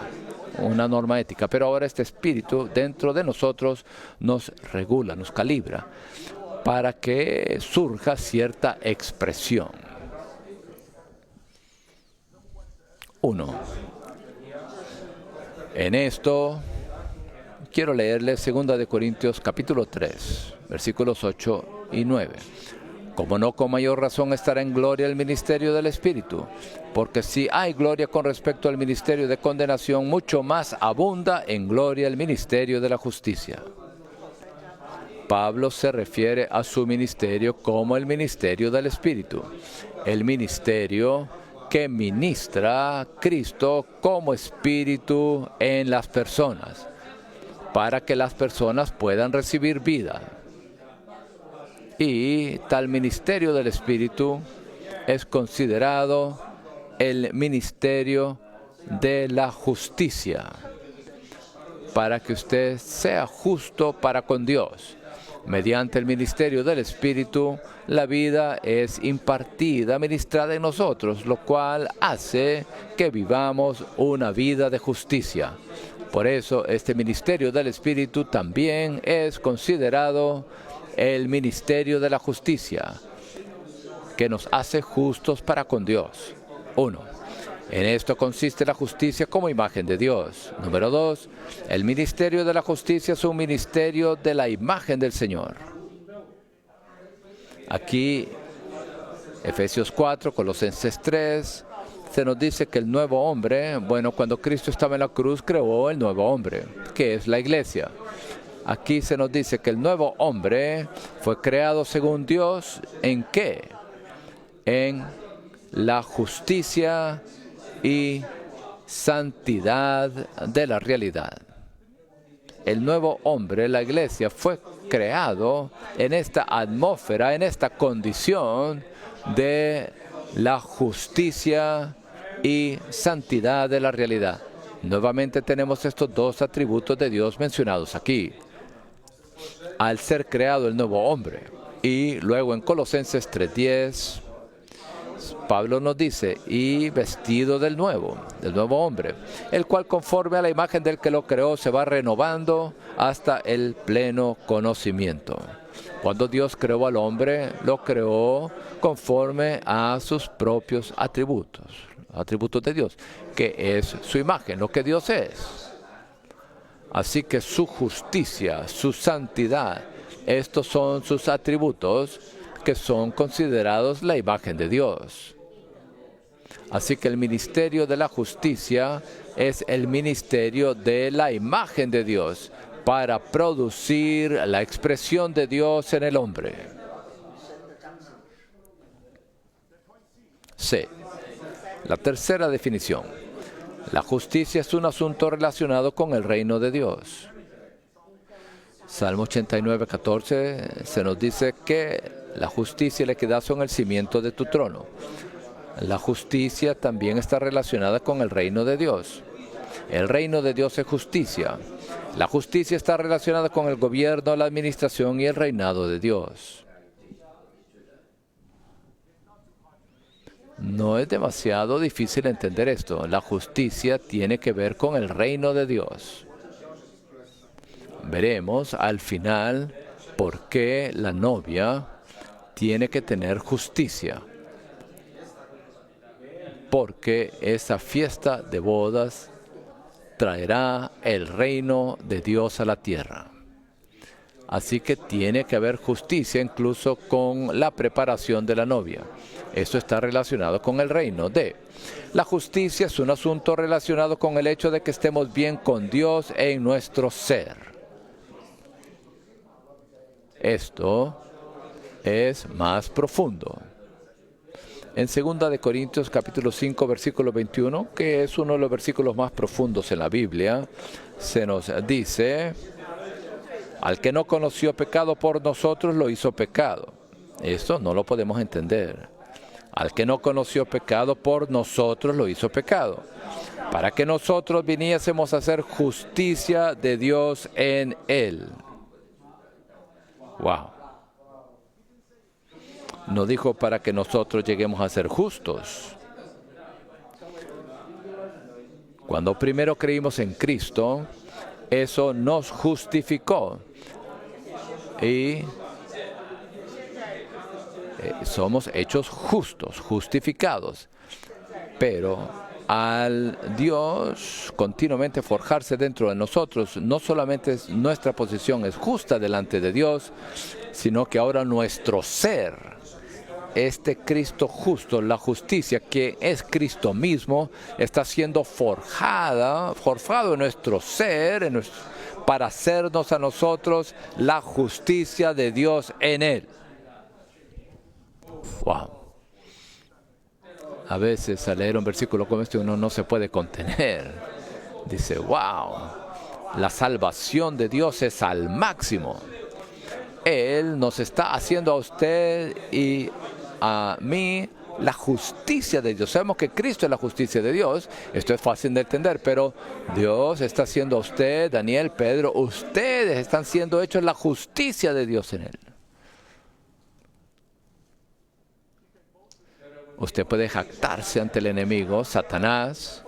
una norma ética, pero ahora este espíritu dentro de nosotros nos regula, nos calibra, para que surja cierta expresión. 1. En esto quiero leerle 2 Corintios capítulo 3, versículos 8 y 9. Como no con mayor razón estará en gloria el ministerio del Espíritu, porque si hay gloria con respecto al ministerio de condenación, mucho más abunda en gloria el ministerio de la justicia. Pablo se refiere a su ministerio como el ministerio del Espíritu, el ministerio que ministra Cristo como Espíritu en las personas, para que las personas puedan recibir vida. Y tal ministerio del Espíritu es considerado el ministerio de la justicia, para que usted sea justo para con Dios. Mediante el ministerio del Espíritu, la vida es impartida, ministrada en nosotros, lo cual hace que vivamos una vida de justicia. Por eso, este ministerio del Espíritu también es considerado el ministerio de la justicia, que nos hace justos para con Dios. 1. En esto consiste la justicia como imagen de Dios. Número 2. El ministerio de la justicia es un ministerio de la imagen del Señor. Aquí, Efesios 4, Colosenses 3, se nos dice que el nuevo hombre, cuando Cristo estaba en la cruz, creó el nuevo hombre, que es la iglesia. Aquí se nos dice que el nuevo hombre fue creado según Dios, ¿en qué? En la justicia y santidad de la realidad. El nuevo hombre, la iglesia, fue creado en esta atmósfera, en esta condición de la justicia y santidad de la realidad. Nuevamente tenemos estos dos atributos de Dios mencionados aquí. Al ser creado el nuevo hombre. Y luego en Colosenses 3:10 Pablo nos dice, y vestido del nuevo hombre, el cual conforme a la imagen del que lo creó se va renovando hasta el pleno conocimiento. Cuando Dios creó al hombre, lo creó conforme a sus propios atributos de Dios, que es su imagen, lo que Dios es. Así que su justicia, su santidad, estos son sus atributos que son considerados la imagen de Dios. Así que el ministerio de la justicia es el ministerio de la imagen de Dios para producir la expresión de Dios en el hombre. C. La tercera definición. La justicia es un asunto relacionado con el reino de Dios. Salmo 89, 14 se nos dice que la justicia y la equidad son el cimiento de tu trono. La justicia también está relacionada con el reino de Dios. El reino de Dios es justicia. La justicia está relacionada con el gobierno, la administración y el reinado de Dios. No es demasiado difícil entender esto. La justicia tiene que ver con el reino de Dios. Veremos al final por qué la novia tiene que tener justicia. Porque esa fiesta de bodas traerá el reino de Dios a la tierra. Así que tiene que haber justicia incluso con la preparación de la novia. Esto está relacionado con el reino de. La justicia es un asunto relacionado con el hecho de que estemos bien con Dios en nuestro ser. Esto es más profundo. En 2 Corintios capítulo 5, versículo 21, que es uno de los versículos más profundos en la Biblia, se nos dice, al que no conoció pecado por nosotros, lo hizo pecado. Esto no lo podemos entender. Al que no conoció pecado por nosotros, lo hizo pecado, para que nosotros viniésemos a hacer justicia de Dios en él. Wow. No dijo para que nosotros lleguemos a ser justos. Cuando primero creímos en Cristo, eso nos justificó. Y somos hechos justos, justificados. Pero al Dios continuamente forjarse dentro de nosotros, no solamente nuestra posición es justa delante de Dios, sino que ahora nuestro ser, este Cristo justo, la justicia que es Cristo mismo, está siendo forjado en nuestro ser, para hacernos a nosotros la justicia de Dios en Él. Wow. A veces al leer un versículo como este uno no se puede contener. Dice, wow, la salvación de Dios es al máximo. Él nos está haciendo a usted y a mí la justicia de Dios. Sabemos que Cristo es la justicia de Dios. Esto es fácil de entender, pero Dios está haciendo a usted, Daniel, Pedro, ustedes están siendo hechos la justicia de Dios en Él. Usted puede jactarse ante el enemigo, Satanás.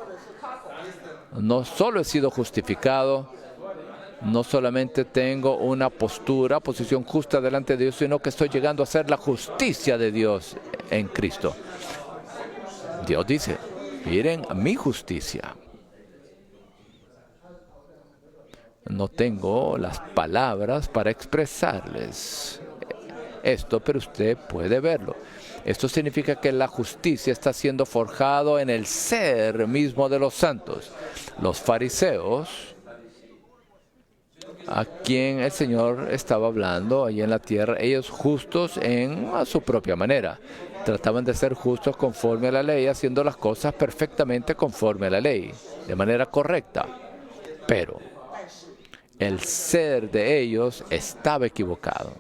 No solo he sido justificado, no solamente tengo una posición justa delante de Dios, sino que estoy llegando a ser la justicia de Dios en Cristo. Dios dice, miren mi justicia. No tengo las palabras para expresarles esto, pero usted puede verlo. Esto significa que la justicia está siendo forjado en el ser mismo de los santos. Los fariseos, a quien el Señor estaba hablando ahí en la tierra, ellos justos a su propia manera. Trataban de ser justos conforme a la ley, haciendo las cosas perfectamente conforme a la ley, de manera correcta. Pero el ser de ellos estaba equivocado.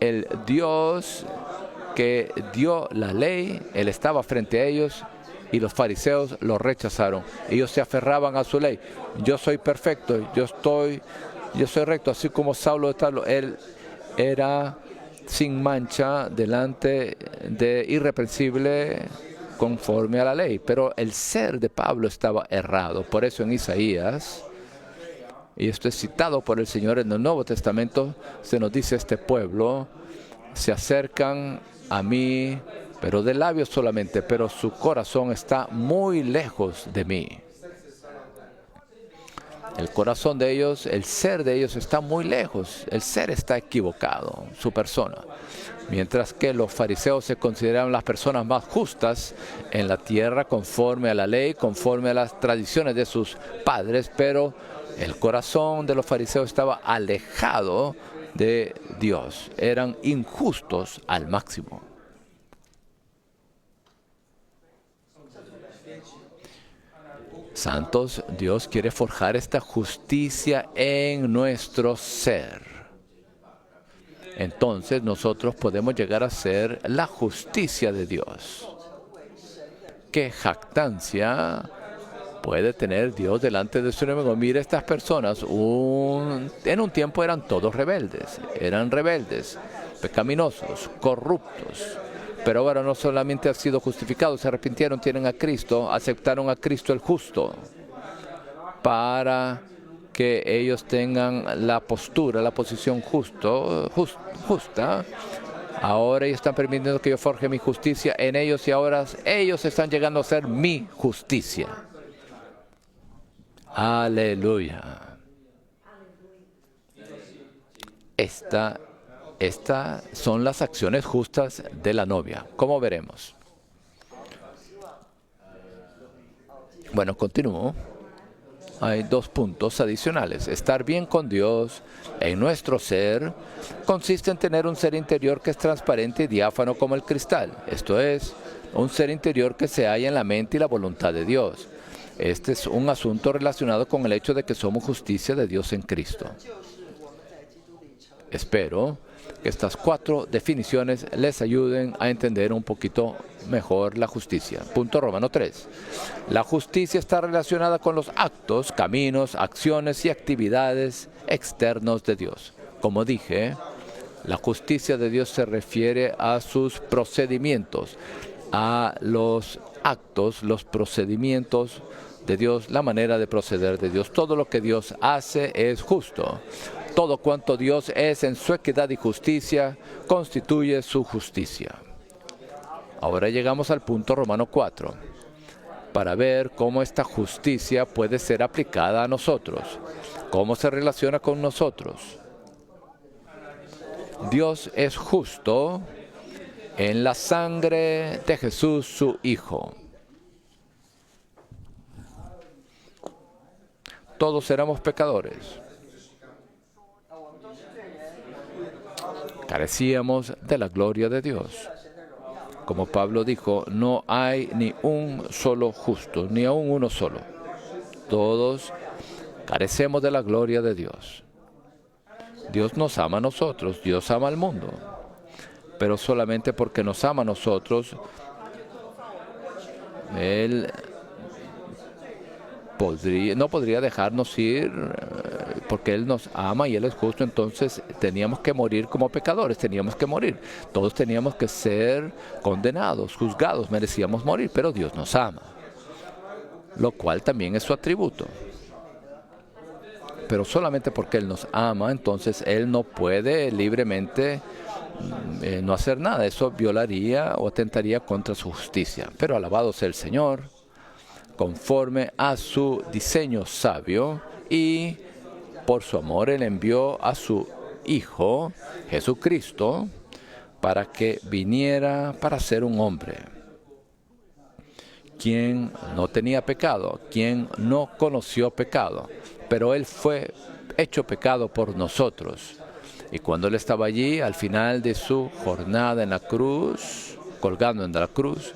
El Dios que dio la ley, Él estaba frente a ellos y los fariseos lo rechazaron. Ellos se aferraban a su ley. Yo soy perfecto, yo soy recto, así como Saulo de Tarso. Él era sin mancha delante de irreprensible conforme a la ley. Pero el ser de Pablo estaba errado. Por eso en Isaías, y esto es citado por el Señor en el Nuevo Testamento, se nos dice: este pueblo se acercan a mí, pero de labios solamente, pero su corazón está muy lejos de mí. El corazón de ellos, el ser de ellos está muy lejos. El ser está equivocado, su persona. Mientras que los fariseos se consideraban las personas más justas en la tierra, conforme a la ley, conforme a las tradiciones de sus padres, pero el corazón de los fariseos estaba alejado de Dios. Eran injustos al máximo. Santos, Dios quiere forjar esta justicia en nuestro ser. Entonces nosotros podemos llegar a ser la justicia de Dios. ¿Qué jactancia puede tener Dios delante de su enemigo? Mire, estas personas en un tiempo eran todos rebeldes. Eran rebeldes, pecaminosos, corruptos. Pero ahora no solamente han sido justificados, se arrepintieron, tienen a Cristo, aceptaron a Cristo el justo, para que ellos tengan la postura, la posición justa. Ahora ellos están permitiendo que yo forje mi justicia en ellos, y ahora ellos están llegando a ser mi justicia. Aleluya. Estas son las acciones justas de la novia. ¿Cómo veremos? Bueno, continúo. Hay 2 puntos adicionales. Estar bien con Dios en nuestro ser consiste en tener un ser interior que es transparente y diáfano como el cristal. Esto es, un ser interior que se halla en la mente y la voluntad de Dios. Este es un asunto relacionado con el hecho de que somos justicia de Dios en Cristo. Espero que estas 4 definiciones les ayuden a entender un poquito mejor la justicia. Punto Romano 3. La justicia está relacionada con los actos, caminos, acciones y actividades externos de Dios. Como dije, la justicia de Dios se refiere a sus procedimientos, a los actos, los procedimientos de Dios, la manera de proceder de Dios. Todo lo que Dios hace es justo. Todo cuanto Dios es en su equidad y justicia constituye su justicia. Ahora llegamos al punto Romano 4, para ver cómo esta justicia puede ser aplicada a nosotros, cómo se relaciona con nosotros. Dios es justo en la sangre de Jesús, su Hijo. Todos éramos pecadores. Carecíamos de la gloria de Dios. Como Pablo dijo, no hay ni un solo justo, ni aún uno solo. Todos carecemos de la gloria de Dios. Dios nos ama a nosotros, Dios ama al mundo. Pero solamente porque nos ama a nosotros, Él no podría dejarnos ir, porque Él nos ama y Él es justo. Entonces teníamos que morir como pecadores, teníamos que morir. Todos teníamos que ser condenados, juzgados, merecíamos morir, pero Dios nos ama, lo cual también es su atributo. Pero solamente porque Él nos ama, entonces Él no puede libremente no hacer nada. Eso violaría o atentaría contra su justicia. Pero alabado sea el Señor, conforme a su diseño sabio, y por su amor Él envió a su Hijo, Jesucristo, para que viniera para ser un hombre, quien no tenía pecado, quien no conoció pecado, pero Él fue hecho pecado por nosotros. Y cuando Él estaba allí, al final de su jornada en la cruz, colgando en la cruz,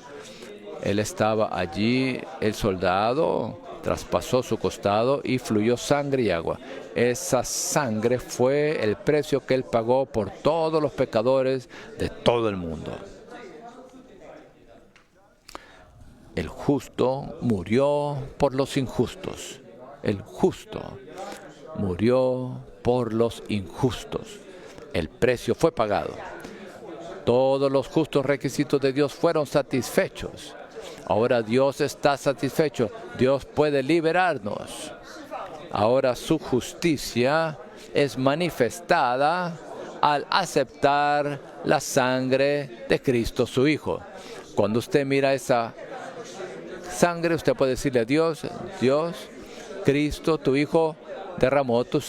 Él estaba allí, el soldado traspasó su costado y fluyó sangre y agua. Esa sangre fue el precio que Él pagó por todos los pecadores de todo el mundo. El justo murió por los injustos. El justo murió por los injustos. El precio fue pagado. Todos los justos requisitos de Dios fueron satisfechos. Ahora Dios está satisfecho. Dios puede liberarnos. Ahora su justicia es manifestada al aceptar la sangre de Cristo, su Hijo. Cuando usted mira esa sangre, usted puede decirle a Dios, Dios, Cristo, tu Hijo, derramó su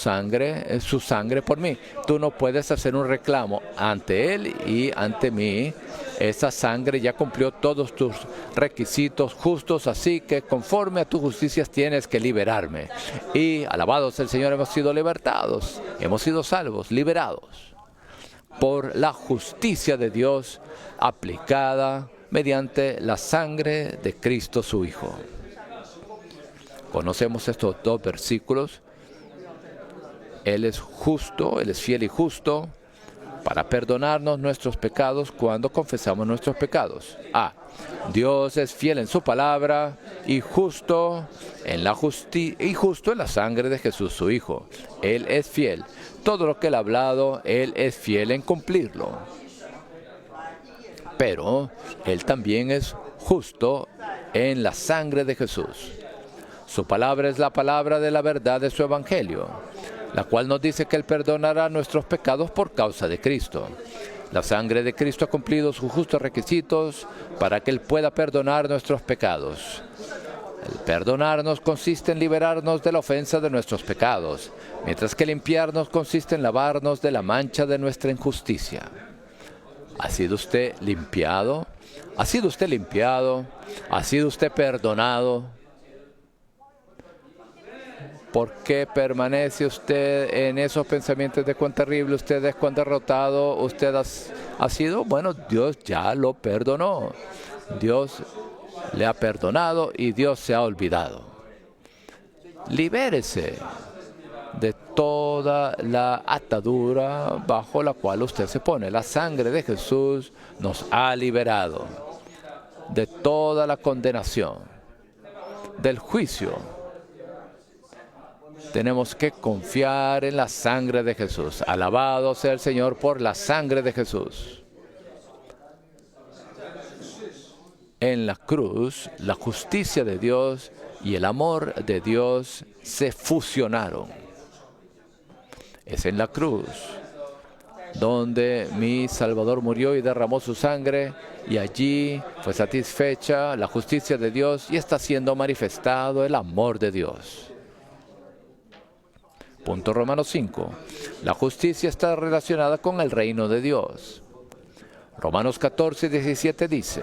sangre por mí. Tú no puedes hacer un reclamo ante Él y ante mí. Esa sangre ya cumplió todos tus requisitos justos, así que conforme a tus justicias tienes que liberarme. Y alabados el Señor, hemos sido libertados, hemos sido salvos, liberados por la justicia de Dios aplicada mediante la sangre de Cristo su Hijo. Conocemos estos dos versículos. Él es justo, Él es fiel y justo para perdonarnos nuestros pecados cuando confesamos nuestros pecados. Dios es fiel en su palabra y justo en la sangre de Jesús su Hijo. Él es fiel. Todo lo que Él ha hablado, Él es fiel en cumplirlo. Pero Él también es justo en la sangre de Jesús. Su palabra es la palabra de la verdad de su evangelio, la cual nos dice que Él perdonará nuestros pecados por causa de Cristo. La sangre de Cristo ha cumplido sus justos requisitos para que Él pueda perdonar nuestros pecados. El perdonarnos consiste en liberarnos de la ofensa de nuestros pecados, mientras que limpiarnos consiste en lavarnos de la mancha de nuestra injusticia. ¿Ha sido usted limpiado? ¿Ha sido usted limpiado? ¿Ha sido usted perdonado? ¿Por qué permanece usted en esos pensamientos de cuán terrible usted es, cuán derrotado usted ha sido? Bueno, Dios ya lo perdonó. Dios le ha perdonado y Dios se ha olvidado. Libérese de toda la atadura bajo la cual usted se pone. La sangre de Jesús nos ha liberado de toda la condenación, del juicio. Tenemos que confiar en la sangre de Jesús. Alabado sea el Señor por la sangre de Jesús. En la cruz, la justicia de Dios y el amor de Dios se fusionaron. Es en la cruz donde mi Salvador murió y derramó su sangre, y allí fue satisfecha la justicia de Dios y está siendo manifestado el amor de Dios. Punto Romanos 5. La justicia está relacionada con el reino de Dios. Romanos 14:17 dice,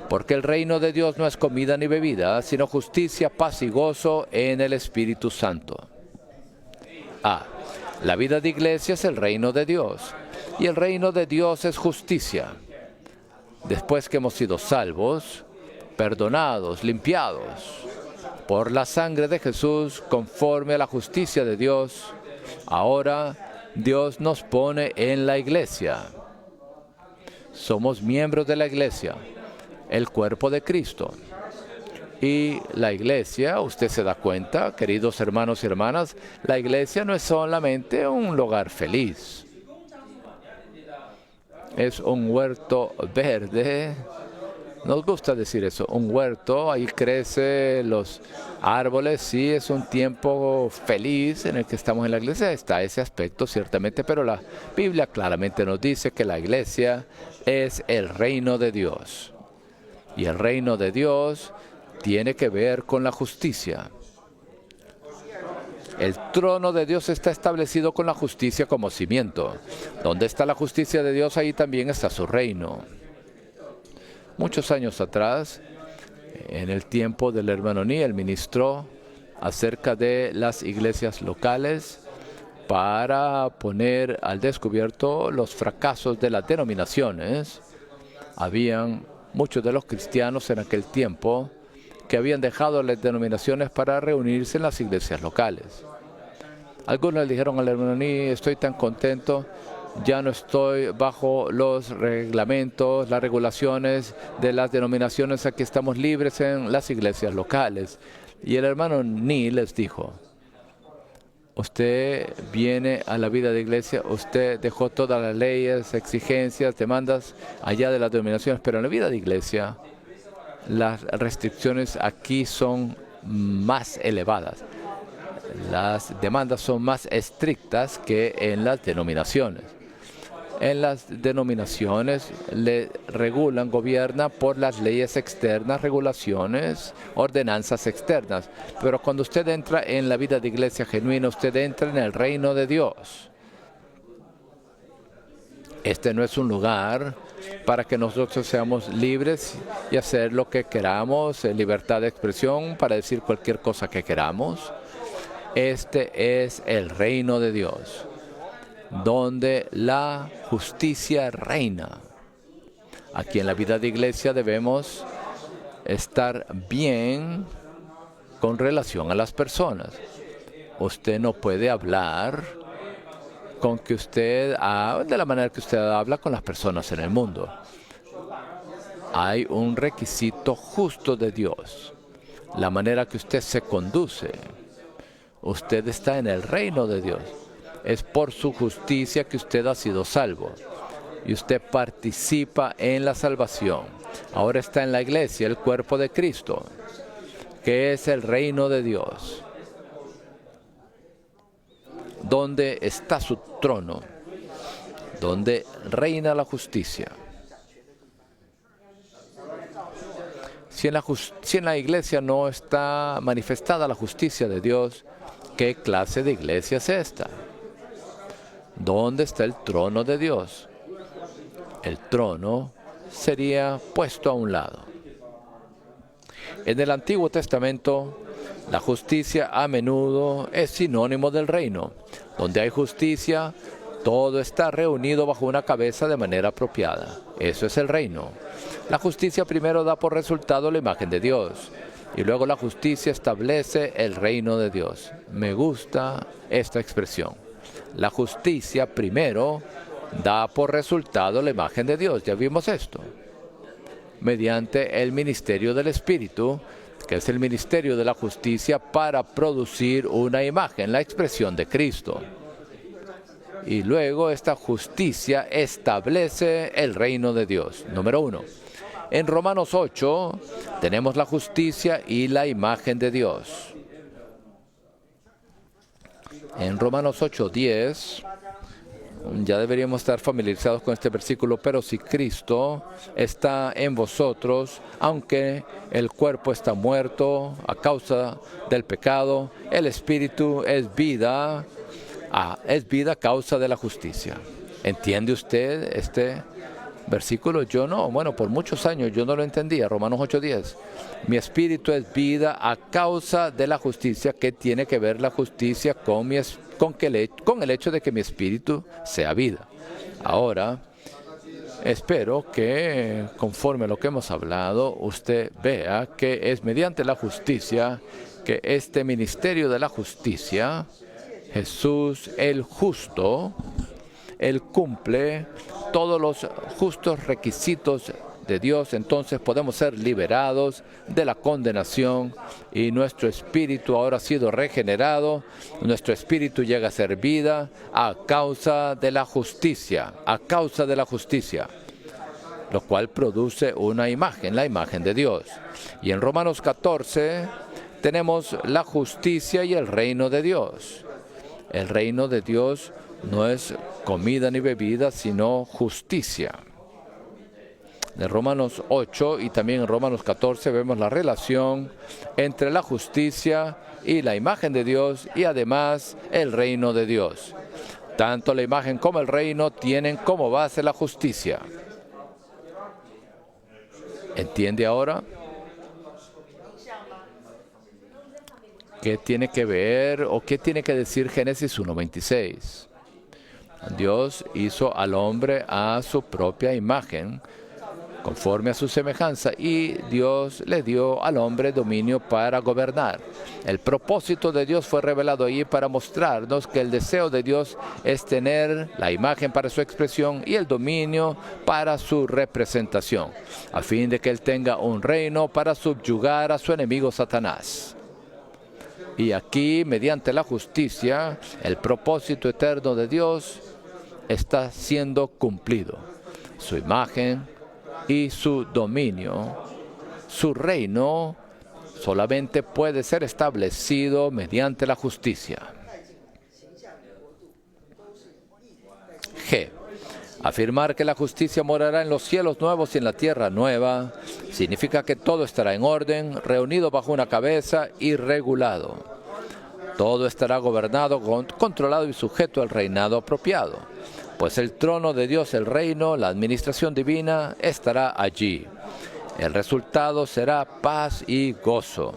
porque el reino de Dios no es comida ni bebida, sino justicia, paz y gozo en el Espíritu Santo. La vida de iglesia es el reino de Dios, y el reino de Dios es justicia. Después que hemos sido salvos, perdonados, limpiados por la sangre de Jesús, conforme a la justicia de Dios, ahora Dios nos pone en la iglesia. Somos miembros de la iglesia, el cuerpo de Cristo. Y la iglesia, usted se da cuenta, queridos hermanos y hermanas, la iglesia no es solamente un lugar feliz. Es un huerto verde. Nos gusta decir eso, un huerto, ahí crecen los árboles, sí, es un tiempo feliz en el que estamos en la iglesia, está ese aspecto ciertamente, pero la Biblia claramente nos dice que la iglesia es el reino de Dios. Y el reino de Dios tiene que ver con la justicia. El trono de Dios está establecido con la justicia como cimiento. Donde está la justicia de Dios, ahí también está su reino. Muchos años atrás, en el tiempo del hermano Ni, él ministró acerca de las iglesias locales para poner al descubierto los fracasos de las denominaciones. Habían muchos de los cristianos en aquel tiempo que habían dejado las denominaciones para reunirse en las iglesias locales. Algunos le dijeron al hermano Ni, estoy tan contento, ya no estoy bajo los reglamentos, las regulaciones de las denominaciones, aquí estamos libres en las iglesias locales. Y el hermano Ni les dijo, Usted viene a la vida de iglesia, usted dejó todas las leyes, exigencias, demandas allá de las denominaciones, pero en la vida de iglesia las restricciones aquí son más elevadas. Las demandas son más estrictas que en las denominaciones. En las denominaciones le regulan, gobiernan por las leyes externas, regulaciones, ordenanzas externas. Pero cuando usted entra en la vida de iglesia genuina, usted entra en el reino de Dios. Este no es un lugar para que nosotros seamos libres y hacer lo que queramos, libertad de expresión para decir cualquier cosa que queramos. Este es el reino de Dios, donde la justicia reina. Aquí en la vida de iglesia debemos estar bien con relación a las personas. Usted no puede hablar con que usted de la manera que usted habla con las personas en el mundo. Hay un requisito justo de Dios. La manera que usted se conduce. Usted está en el reino de Dios. Es por su justicia que usted ha sido salvo. Y usted participa en la salvación. Ahora está en la iglesia, el cuerpo de Cristo, que es el reino de Dios, donde está su trono, donde reina la justicia. Si en la iglesia no está manifestada la justicia de Dios, ¿qué clase de iglesia es esta? ¿Dónde está el trono de Dios? El trono sería puesto a un lado. En el Antiguo Testamento, la justicia a menudo es sinónimo del reino. Donde hay justicia, todo está reunido bajo una cabeza de manera apropiada. Eso es el reino. La justicia primero da por resultado la imagen de Dios. Y luego la justicia establece el reino de Dios. Me gusta esta expresión. La justicia primero da por resultado la imagen de Dios. Ya vimos esto. Mediante el ministerio del Espíritu, que es el ministerio de la justicia para producir una imagen, la expresión de Cristo. Y luego esta justicia establece el reino de Dios. Número 1. En Romanos 8 tenemos la justicia y la imagen de Dios. En Romanos 8:10, ya deberíamos estar familiarizados con este versículo, pero si Cristo está en vosotros, aunque el cuerpo está muerto a causa del pecado, el espíritu es vida a causa de la justicia. ¿Entiende usted este versículo? Yo no. Bueno, por muchos años yo no lo entendía. Romanos 8:10. Mi espíritu es vida a causa de la justicia. ¿Qué tiene que ver la justicia con el hecho de que mi espíritu sea vida? Ahora, espero que conforme a lo que hemos hablado, usted vea que es mediante la justicia que este ministerio de la justicia, Jesús el justo, Él cumple todos los justos requisitos de Dios. Entonces podemos ser liberados de la condenación y nuestro espíritu ahora ha sido regenerado. Nuestro espíritu llega a ser vida a causa de la justicia, lo cual produce una imagen, la imagen de Dios. Y en Romanos 14 tenemos la justicia y el reino de Dios. El reino de Dios no es comida ni bebida, sino justicia. En Romanos 8 y también en Romanos 14 vemos la relación entre la justicia y la imagen de Dios y además el reino de Dios. Tanto la imagen como el reino tienen como base la justicia. ¿Entiende ahora? ¿Qué tiene que ver o qué tiene que decir Génesis 1:26? Dios hizo al hombre a su propia imagen, conforme a su semejanza, y Dios le dio al hombre dominio para gobernar. El propósito de Dios fue revelado allí para mostrarnos que el deseo de Dios es tener la imagen para su expresión y el dominio para su representación, a fin de que Él tenga un reino para subyugar a su enemigo Satanás. Y aquí, mediante la justicia, el propósito eterno de Dios está siendo cumplido. Su imagen y su dominio, su reino, solamente puede ser establecido mediante la justicia. G. Afirmar que la justicia morará en los cielos nuevos y en la tierra nueva significa que todo estará en orden, reunido bajo una cabeza y regulado. Todo estará gobernado, controlado y sujeto al reinado apropiado, pues el trono de Dios, el reino, la administración divina estará allí. El resultado será paz y gozo.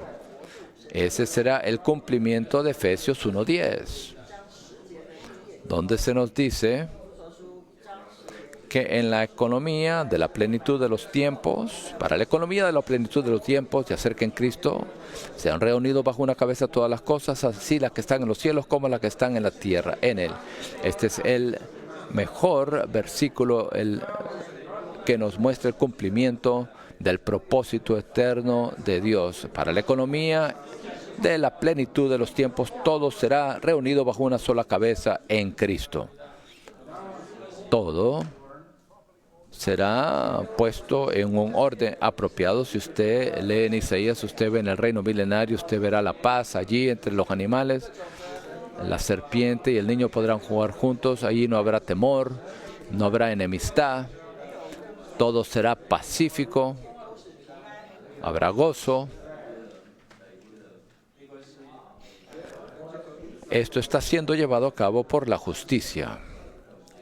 Ese será el cumplimiento de Efesios 1:10, donde se nos dice que en la economía de la plenitud de los tiempos, para la economía de la plenitud de los tiempos, de hacer que en Cristo se han reunido bajo una cabeza todas las cosas, así las que están en los cielos como las que están en la tierra, en Él. Este es el mejor versículo que nos muestra el cumplimiento del propósito eterno de Dios. Para la economía de la plenitud de los tiempos, todo será reunido bajo una sola cabeza en Cristo. Todo será puesto en un orden apropiado. Si usted lee en Isaías, usted ve en el reino milenario, usted verá la paz allí entre los animales. La serpiente y el niño podrán jugar juntos. Allí no habrá temor, no habrá enemistad. Todo será pacífico. Habrá gozo. Esto está siendo llevado a cabo por la justicia.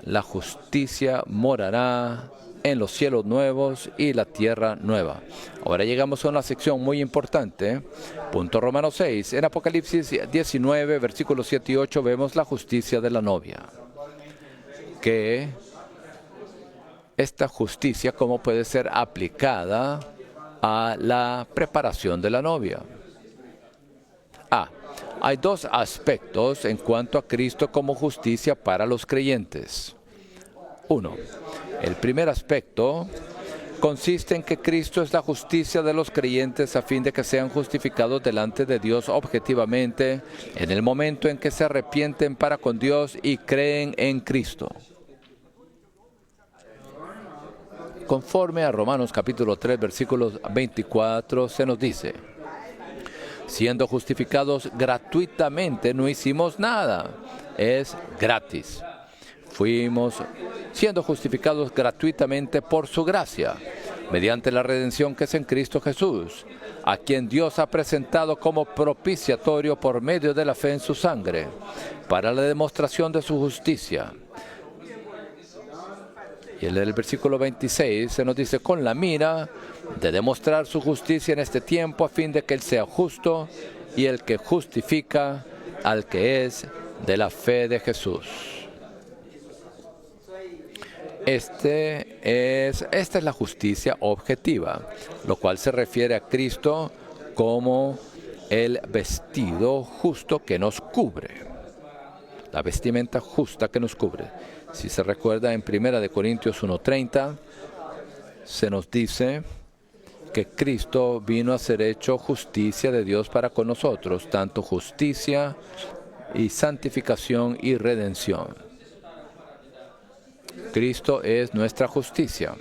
La justicia morará en los cielos nuevos y la tierra nueva. Ahora llegamos a una sección muy importante. Punto Romanos 6. En Apocalipsis 19, versículos 7 y 8, vemos la justicia de la novia. Que esta justicia, ¿cómo puede ser aplicada a la preparación de la novia? Hay dos aspectos en cuanto a Cristo como justicia para los creyentes. Uno, el primer aspecto consiste en que Cristo es la justicia de los creyentes a fin de que sean justificados delante de Dios objetivamente en el momento en que se arrepienten para con Dios y creen en Cristo. Conforme a Romanos capítulo 3, versículos 24, se nos dice: siendo justificados gratuitamente, no hicimos nada, es gratis. Fuimos siendo justificados gratuitamente por su gracia, mediante la redención que es en Cristo Jesús, a quien Dios ha presentado como propiciatorio por medio de la fe en su sangre, para la demostración de su justicia. Y en el versículo 26 se nos dice: con la mira de demostrar su justicia en este tiempo, a fin de que Él sea justo y el que justifica al que es de la fe de Jesús. Esta es la justicia objetiva, lo cual se refiere a Cristo como el vestido justo que nos cubre. La vestimenta justa que nos cubre. Si se recuerda, en 1 Corintios 1:30 se nos dice que Cristo vino a ser hecho justicia de Dios para con nosotros, tanto justicia y santificación y redención. Cristo es nuestra justicia.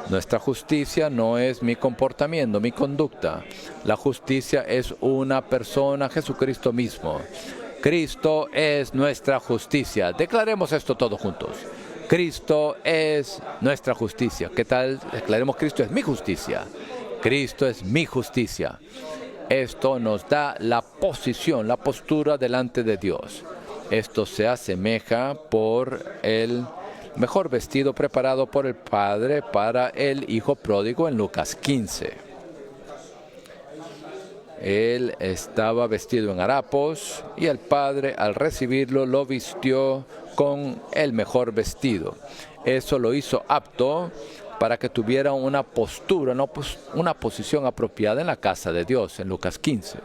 Nuestra justicia no es mi comportamiento, mi conducta. La justicia es una persona, Jesucristo mismo. Cristo es nuestra justicia. Declaremos esto todos juntos. Cristo es nuestra justicia. ¿Qué tal? Declaremos: Cristo es mi justicia. Cristo es mi justicia. Esto nos da la posición, la postura delante de Dios. Esto se asemeja por el mejor vestido preparado por el Padre para el Hijo pródigo en Lucas 15. Él estaba vestido en harapos y el Padre, al recibirlo, lo vistió con el mejor vestido. Eso lo hizo apto para que tuviera una postura, una posición apropiada en la casa de Dios, en Lucas 15.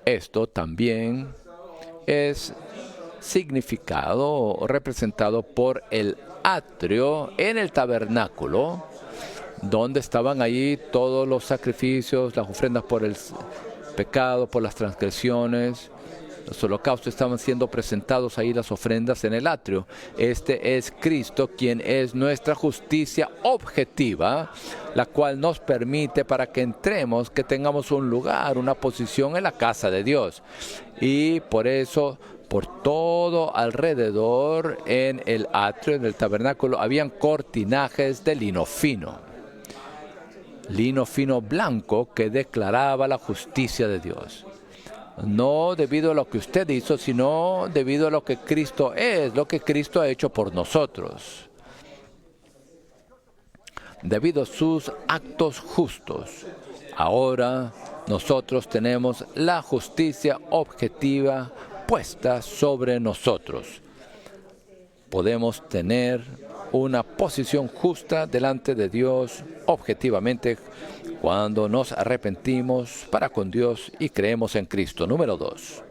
Esto también es significado o representado por el atrio en el tabernáculo, donde estaban allí todos los sacrificios, las ofrendas por el pecado, por las transgresiones. Los holocaustos estaban siendo presentados ahí, las ofrendas en el atrio. Este es Cristo, quien es nuestra justicia objetiva, la cual nos permite para que entremos, que tengamos un lugar, una posición en la casa de Dios. Y por eso, por todo alrededor en el atrio, en el tabernáculo, habían cortinajes de lino fino blanco que declaraba la justicia de Dios. No debido a lo que usted hizo, sino debido a lo que Cristo es, lo que Cristo ha hecho por nosotros. Debido a sus actos justos, ahora nosotros tenemos la justicia objetiva puesta sobre nosotros. Podemos tener una posición justa delante de Dios objetivamente cuando nos arrepentimos para con Dios y creemos en Cristo. Número 2.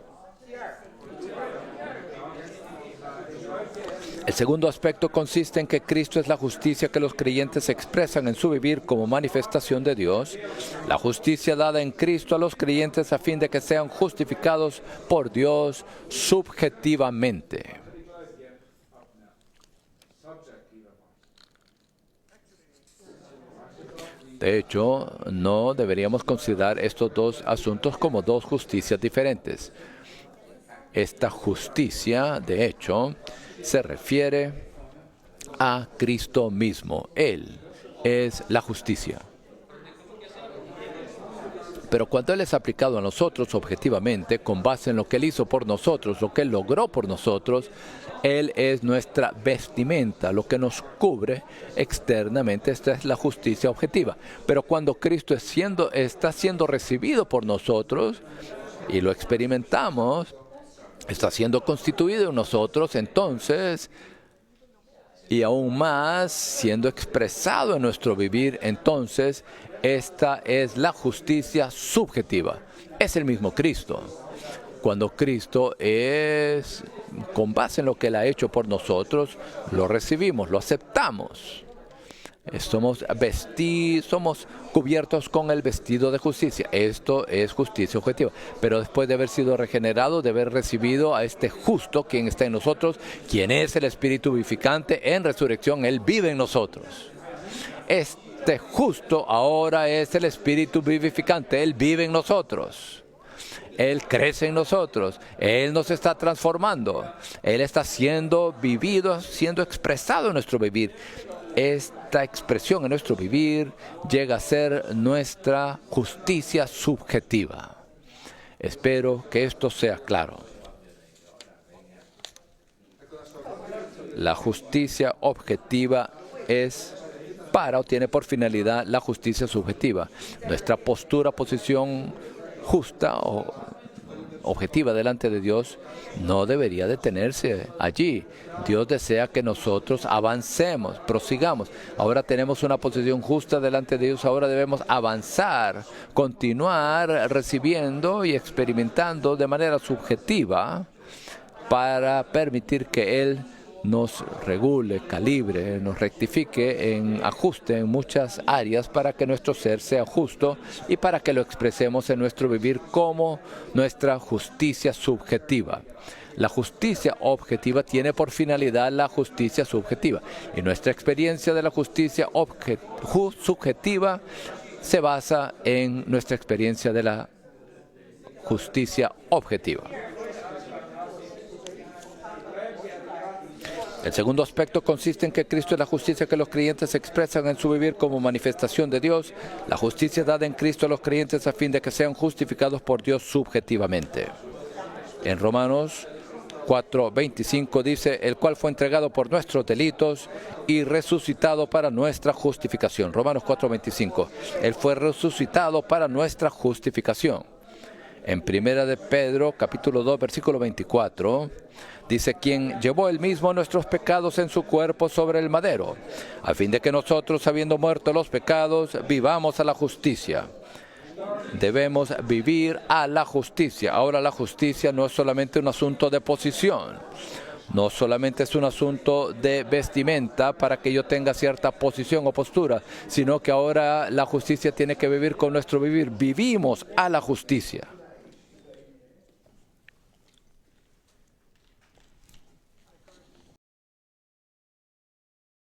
El segundo aspecto consiste en que Cristo es la justicia que los creyentes expresan en su vivir como manifestación de Dios, la justicia dada en Cristo a los creyentes a fin de que sean justificados por Dios subjetivamente. De hecho, no deberíamos considerar estos dos asuntos como dos justicias diferentes. Esta justicia, de hecho, se refiere a Cristo mismo. Él es la justicia. Pero cuando Él es aplicado a nosotros objetivamente, con base en lo que Él hizo por nosotros, lo que Él logró por nosotros, Él es nuestra vestimenta, lo que nos cubre externamente. Esta es la justicia objetiva. Pero cuando Cristo está siendo recibido por nosotros y lo experimentamos, está siendo constituido en nosotros, entonces, y aún más, siendo expresado en nuestro vivir, entonces, esta es la justicia subjetiva. Es el mismo Cristo. Cuando Cristo es, con base en lo que Él ha hecho por nosotros, lo recibimos, lo aceptamos. Somos cubiertos con el vestido de justicia. Esto es justicia objetiva. Pero después de haber sido regenerado, de haber recibido a este justo, quien está en nosotros, quien es el Espíritu vivificante, en resurrección, Él vive en nosotros. Este justo ahora es el Espíritu vivificante. Él vive en nosotros. Él crece en nosotros. Él nos está transformando. Él está siendo vivido, siendo expresado en nuestro vivir. Esta expresión en nuestro vivir llega a ser nuestra justicia subjetiva. Espero que esto sea claro. La justicia objetiva es para o tiene por finalidad la justicia subjetiva. Nuestra postura, posición justa o objetiva delante de Dios no debería detenerse allí. Dios desea que nosotros avancemos, prosigamos. Ahora tenemos una posición justa delante de Dios, ahora debemos avanzar, continuar recibiendo y experimentando de manera subjetiva para permitir que Él nos regule, calibre, nos rectifique, ajuste en muchas áreas para que nuestro ser sea justo y para que lo expresemos en nuestro vivir como nuestra justicia subjetiva. La justicia objetiva tiene por finalidad la justicia subjetiva y nuestra experiencia de la justicia subjetiva se basa en nuestra experiencia de la justicia objetiva. El segundo aspecto consiste en que Cristo es la justicia que los creyentes expresan en su vivir como manifestación de Dios, la justicia dada en Cristo a los creyentes a fin de que sean justificados por Dios subjetivamente. En Romanos 4:25 dice, el cual fue entregado por nuestros delitos y resucitado para nuestra justificación. Romanos 4:25. Él fue resucitado para nuestra justificación. En Primera de Pedro, capítulo 2, versículo 24, dice, quien llevó él mismo nuestros pecados en su cuerpo sobre el madero, a fin de que nosotros, habiendo muerto los pecados, vivamos a la justicia. Debemos vivir a la justicia. Ahora la justicia no es solamente un asunto de posición. No solamente es un asunto de vestimenta para que yo tenga cierta posición o postura, sino que ahora la justicia tiene que vivir con nuestro vivir. Vivimos a la justicia.